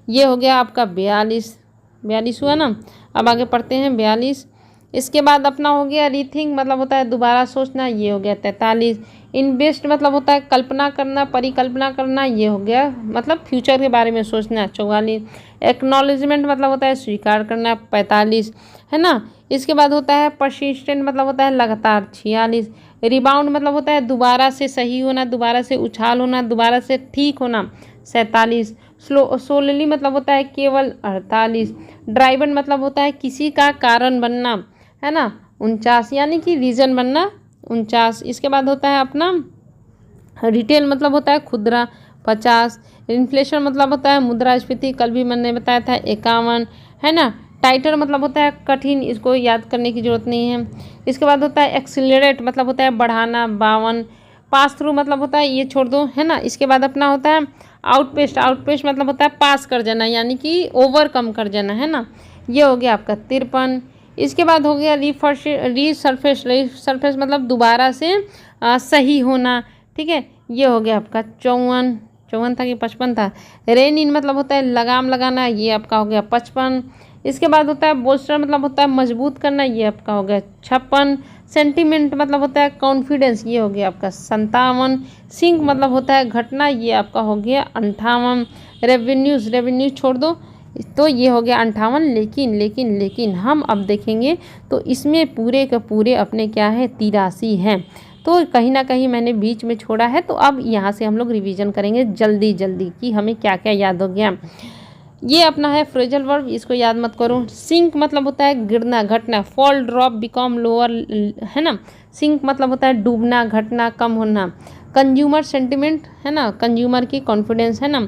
[SPEAKER 1] ये हो गया आपका 42, 42 हुआ ना। अब आगे पढ़ते हैं 42। इसके बाद अपना हो गया रीथिंक मतलब होता है दोबारा सोचना, ये हो गया 43। इन्वेस्ट मतलब होता है कल्पना करना, परिकल्पना करना, ये हो गया मतलब फ्यूचर के बारे में सोचना, 44। एक्नॉलेजमेंट मतलब होता है स्वीकार करना, 45, है ना। इसके बाद होता है परसिस्टेंट मतलब होता है लगातार, 46। रिबाउंड मतलब होता है दोबारा से सही होना, दोबारा से उछाल होना, दोबारा से ठीक होना, 47। सोलली मतलब होता है केवल, 48। ड्राइवन मतलब होता है किसी का कारण बनना, है ना, 49, यानी कि रीजन बनना, 49। इसके बाद होता है अपना रिटेल मतलब होता है खुदरा, 50। इन्फ्लेशन मतलब होता है मुद्रास्फीति, कल भी मैंने बताया था, 51, है ना। टाइटर मतलब होता है कठिन, इसको याद करने की जरूरत नहीं है। इसके बाद होता है एक्सिलरेट मतलब होता है बढ़ाना, 52। पास थ्रू मतलब होता है ये छोड़ दो, है ना। इसके बाद अपना होता है आउटपेस्ट, आउटपेस्ट मतलब होता है पास कर जाना, यानी कि ओवरकम कर जाना, है ना। ये हो गया आपका 53। इसके बाद हो गया रीसरफेस, रीसरफेस मतलब दोबारा से सही होना, ठीक है। ये हो गया आपका 54, 54 था कि 55 था। रेन इन मतलब होता है लगाम लगाना, ये आपका हो गया 55। इसके बाद होता है बोस्टर मतलब होता है मजबूत करना, ये आपका हो गया 56। सेंटीमेंट मतलब होता है कॉन्फिडेंस, ये हो गया आपका 57। सिंक मतलब होता है घटना, ये आपका हो गया 58। रेवेन्यूज़, रेवेन्यूज छोड़ दो तो ये हो गया 58। लेकिन लेकिन लेकिन हम अब देखेंगे तो इसमें पूरे के पूरे अपने क्या है 83 हैं, तो कहीं ना कहीं मैंने बीच में छोड़ा है। तो अब यहाँ से हम लोग रिवीजन करेंगे जल्दी जल्दी कि हमें क्या क्या याद हो गया। ये अपना है फ्रेजल वर्ब, इसको याद मत करो। सिंक मतलब होता है गिरना, घटना, फॉल, ड्रॉप, बिकम, लोअर, है ना। सिंक मतलब होता है डूबना, घटना, कम होना। कंज्यूमर सेंटिमेंट, है ना, कंज्यूमर की कॉन्फिडेंस, है ना।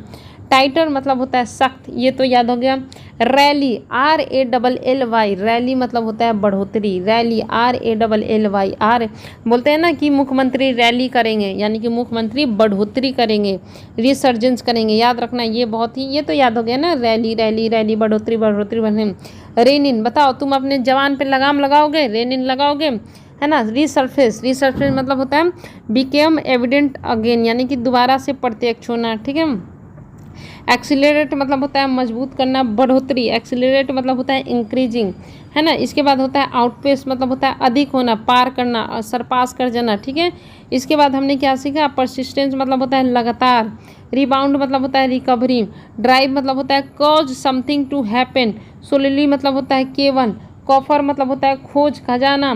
[SPEAKER 1] टाइटर मतलब होता है सख्त, ये तो याद हो गया। रैली, RALLY, रैली मतलब होता है बढ़ोतरी, रैली, RALLY, आर बोलते हैं ना कि मुख्यमंत्री रैली करेंगे, यानी कि मुख्यमंत्री बढ़ोतरी करेंगे, रिसर्जेंस करेंगे, याद रखना। ये बहुत ही, ये तो याद हो गया ना, रैली रैली रैली, बढ़ोतरी बढ़ोतरी बने। रेन इन, बताओ तुम अपने जवान पे लगाम लगाओगे, रेन इन लगाओगे, है ना। रीसरफेस, रीसरफेस मतलब होता है बिकेम एविडेंट अगेन, यानी कि दोबारा से प्रत्यक्ष होना, ठीक है। एक्सीलरेट मतलब होता है मजबूत करना, बढ़ोतरी, एक्सीलरेट मतलब होता है इंक्रीजिंग, है ना। इसके बाद होता है आउटपेस मतलब होता है अधिक होना, पार करना, सरपास कर जाना, ठीक है। इसके बाद हमने क्या सीखा, परसिस्टेंस मतलब होता है लगातार, रिबाउंड मतलब होता है रिकवरी, ड्राइव मतलब होता है cause something to happen, solely मतलब होता है केवल, कॉफर मतलब होता है खोज, खजाना,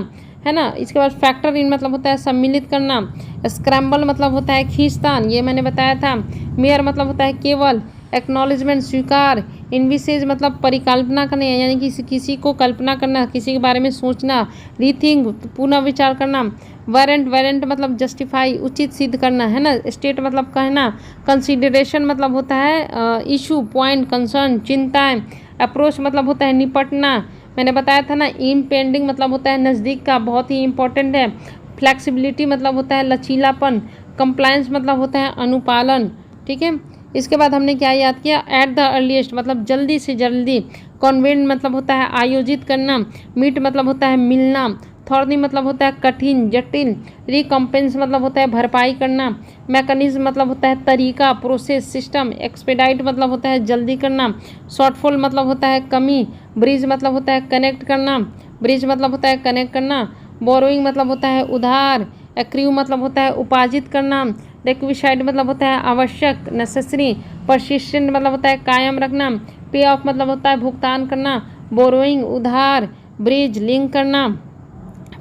[SPEAKER 1] है ना। इसके बाद फैक्टर इन मतलब होता है सम्मिलित करना, स्क्रैम्बल मतलब होता है खींचतान, ये मैंने बताया था। मेयर मतलब होता है केवल, एक्नॉलेजमेंट स्वीकार, इनविसेज मतलब परिकल्पना करना यानी कि किसी को कल्पना करना, किसी के बारे में सोचना, रीथिंक पुनः विचार करना, वारंट मतलब जस्टिफाई उचित सिद्ध करना, है ना। स्टेट मतलब कहना, कंसिडरेशन मतलब होता है इशू, पॉइंट, कंसर्न, चिंताएं, अप्रोच मतलब होता है निपटना, मैंने बताया था ना। इम्पेंडिंग मतलब होता है नज़दीक का, बहुत ही इंपॉर्टेंट है। फ्लेक्सिबिलिटी मतलब होता है लचीलापन, कंप्लायंस मतलब होता है अनुपालन, ठीक है। इसके बाद हमने क्या याद किया, एट द अर्लीस्ट मतलब जल्दी से जल्दी, कॉन्वेंट मतलब होता है आयोजित करना, मीट मतलब होता है मिलना, थॉर्नी मतलब होता है कठिन जटिल, रिकम्पेंस मतलब होता है भरपाई करना, मैकेनिज्म मतलब होता है तरीका प्रोसेस सिस्टम, एक्सपेडाइट मतलब होता है जल्दी करना, शॉर्टफॉल मतलब होता है कमी, ब्रिज मतलब होता है कनेक्ट करना, ब्रिज मतलब होता है कनेक्ट करना, बोरोइंग मतलब होता है उधार, एक्रीव मतलब होता है उपार्जित करना, रिक्विसाइड मतलब होता है आवश्यक नेसेसरी, परसिस्टेंट मतलब होता है कायम रखना, पे ऑफ मतलब होता है भुगतान करना, बोरोइंग उधार, ब्रिज लिंक करना,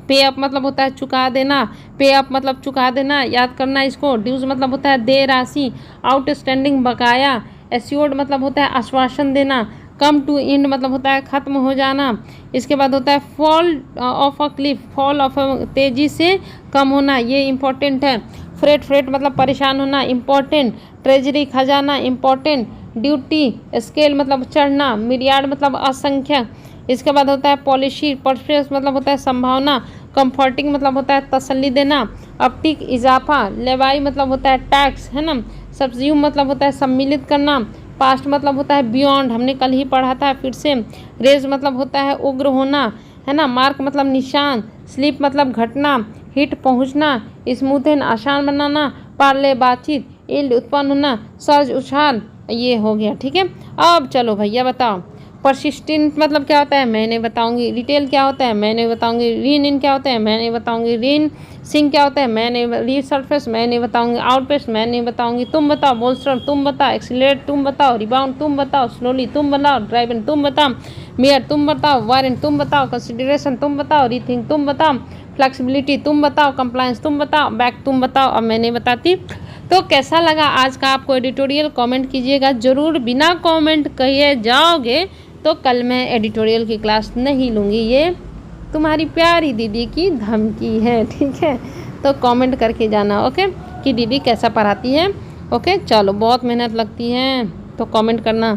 [SPEAKER 1] पे अप मतलब होता है चुका देना, पे अप मतलब चुका देना, याद करना इसको। ड्यूज मतलब होता है देय राशि, आउटस्टैंडिंग बकाया, एश्योर्ड मतलब होता है आश्वासन देना, कम टू एंड मतलब होता है खत्म हो जाना। इसके बाद होता है fall of a Cliff, fall of तेजी से कम होना, ये इंपॉर्टेंट है। फ्रेट मतलब परेशान होना, इंपॉर्टेंट। ट्रेजरी खजाना, इंपॉर्टेंट। ड्यूटी स्केल मतलब चढ़ना, मिलियार्ड मतलब असंख्यक। इसके बाद होता है पॉलिसी, परफेस मतलब होता है संभावना, कंफर्टिंग मतलब होता है तसल्ली देना, अपटिक इजाफा, लेवाई मतलब होता है टैक्स, है ना। सब्ज्यूम मतलब होता है सम्मिलित करना, पास्ट मतलब होता है बियॉन्ड, हमने कल ही पढ़ा था फिर से। रेज मतलब होता है उग्र होना, है ना। मार्क मतलब निशान, स्लिप मतलब घटना, हिट पहुंचना, स्मूथन आसान बनाना, पार्ले बातचीत, इल्ड उत्पन्न होना, सर्ज उछाल, ये हो गया, ठीक है। अब चलो भैया बताओ, परसिस्टेंट मतलब क्या होता है मैंने बताऊंगी, रिटेल क्या होता है मैंने बताऊंगी, रीन इन क्या होता है मैंने बताऊंगी, रीन सिंग क्या होता है मैंने, रीसर्फेस मैंने बताऊंगी, आउटपेस्ट मैंने बताऊंगी, तुम बताओ, बोल्स्टर तुम बताओ, एक्सीलरेट तुम बताओ, रिबाउंड तुम बताओ, स्लोली तुम बताओ, ड्राइवन तुम बताओ, मेयर तुम बताओ, वारंट तुम बताओ, कंसिडरेशन तुम बताओ, रीथिंक तुम बताओ, फ्लेक्सिबिलिटी तुम बताओ, कंप्लायंस तुम बताओ, बैक तुम बताओ। अब मैंने बताती। तो कैसा लगा आज का आपको एडिटोरियल, कमेंट कीजिएगा ज़रूर। बिना कमेंट कहिए जाओगे तो कल मैं एडिटोरियल की क्लास नहीं लूँगी, ये तुम्हारी प्यारी दीदी की धमकी है, ठीक है। तो कमेंट करके जाना, ओके, कि दीदी कैसा पढ़ाती है। ओके चलो, बहुत मेहनत लगती है तो कमेंट करना।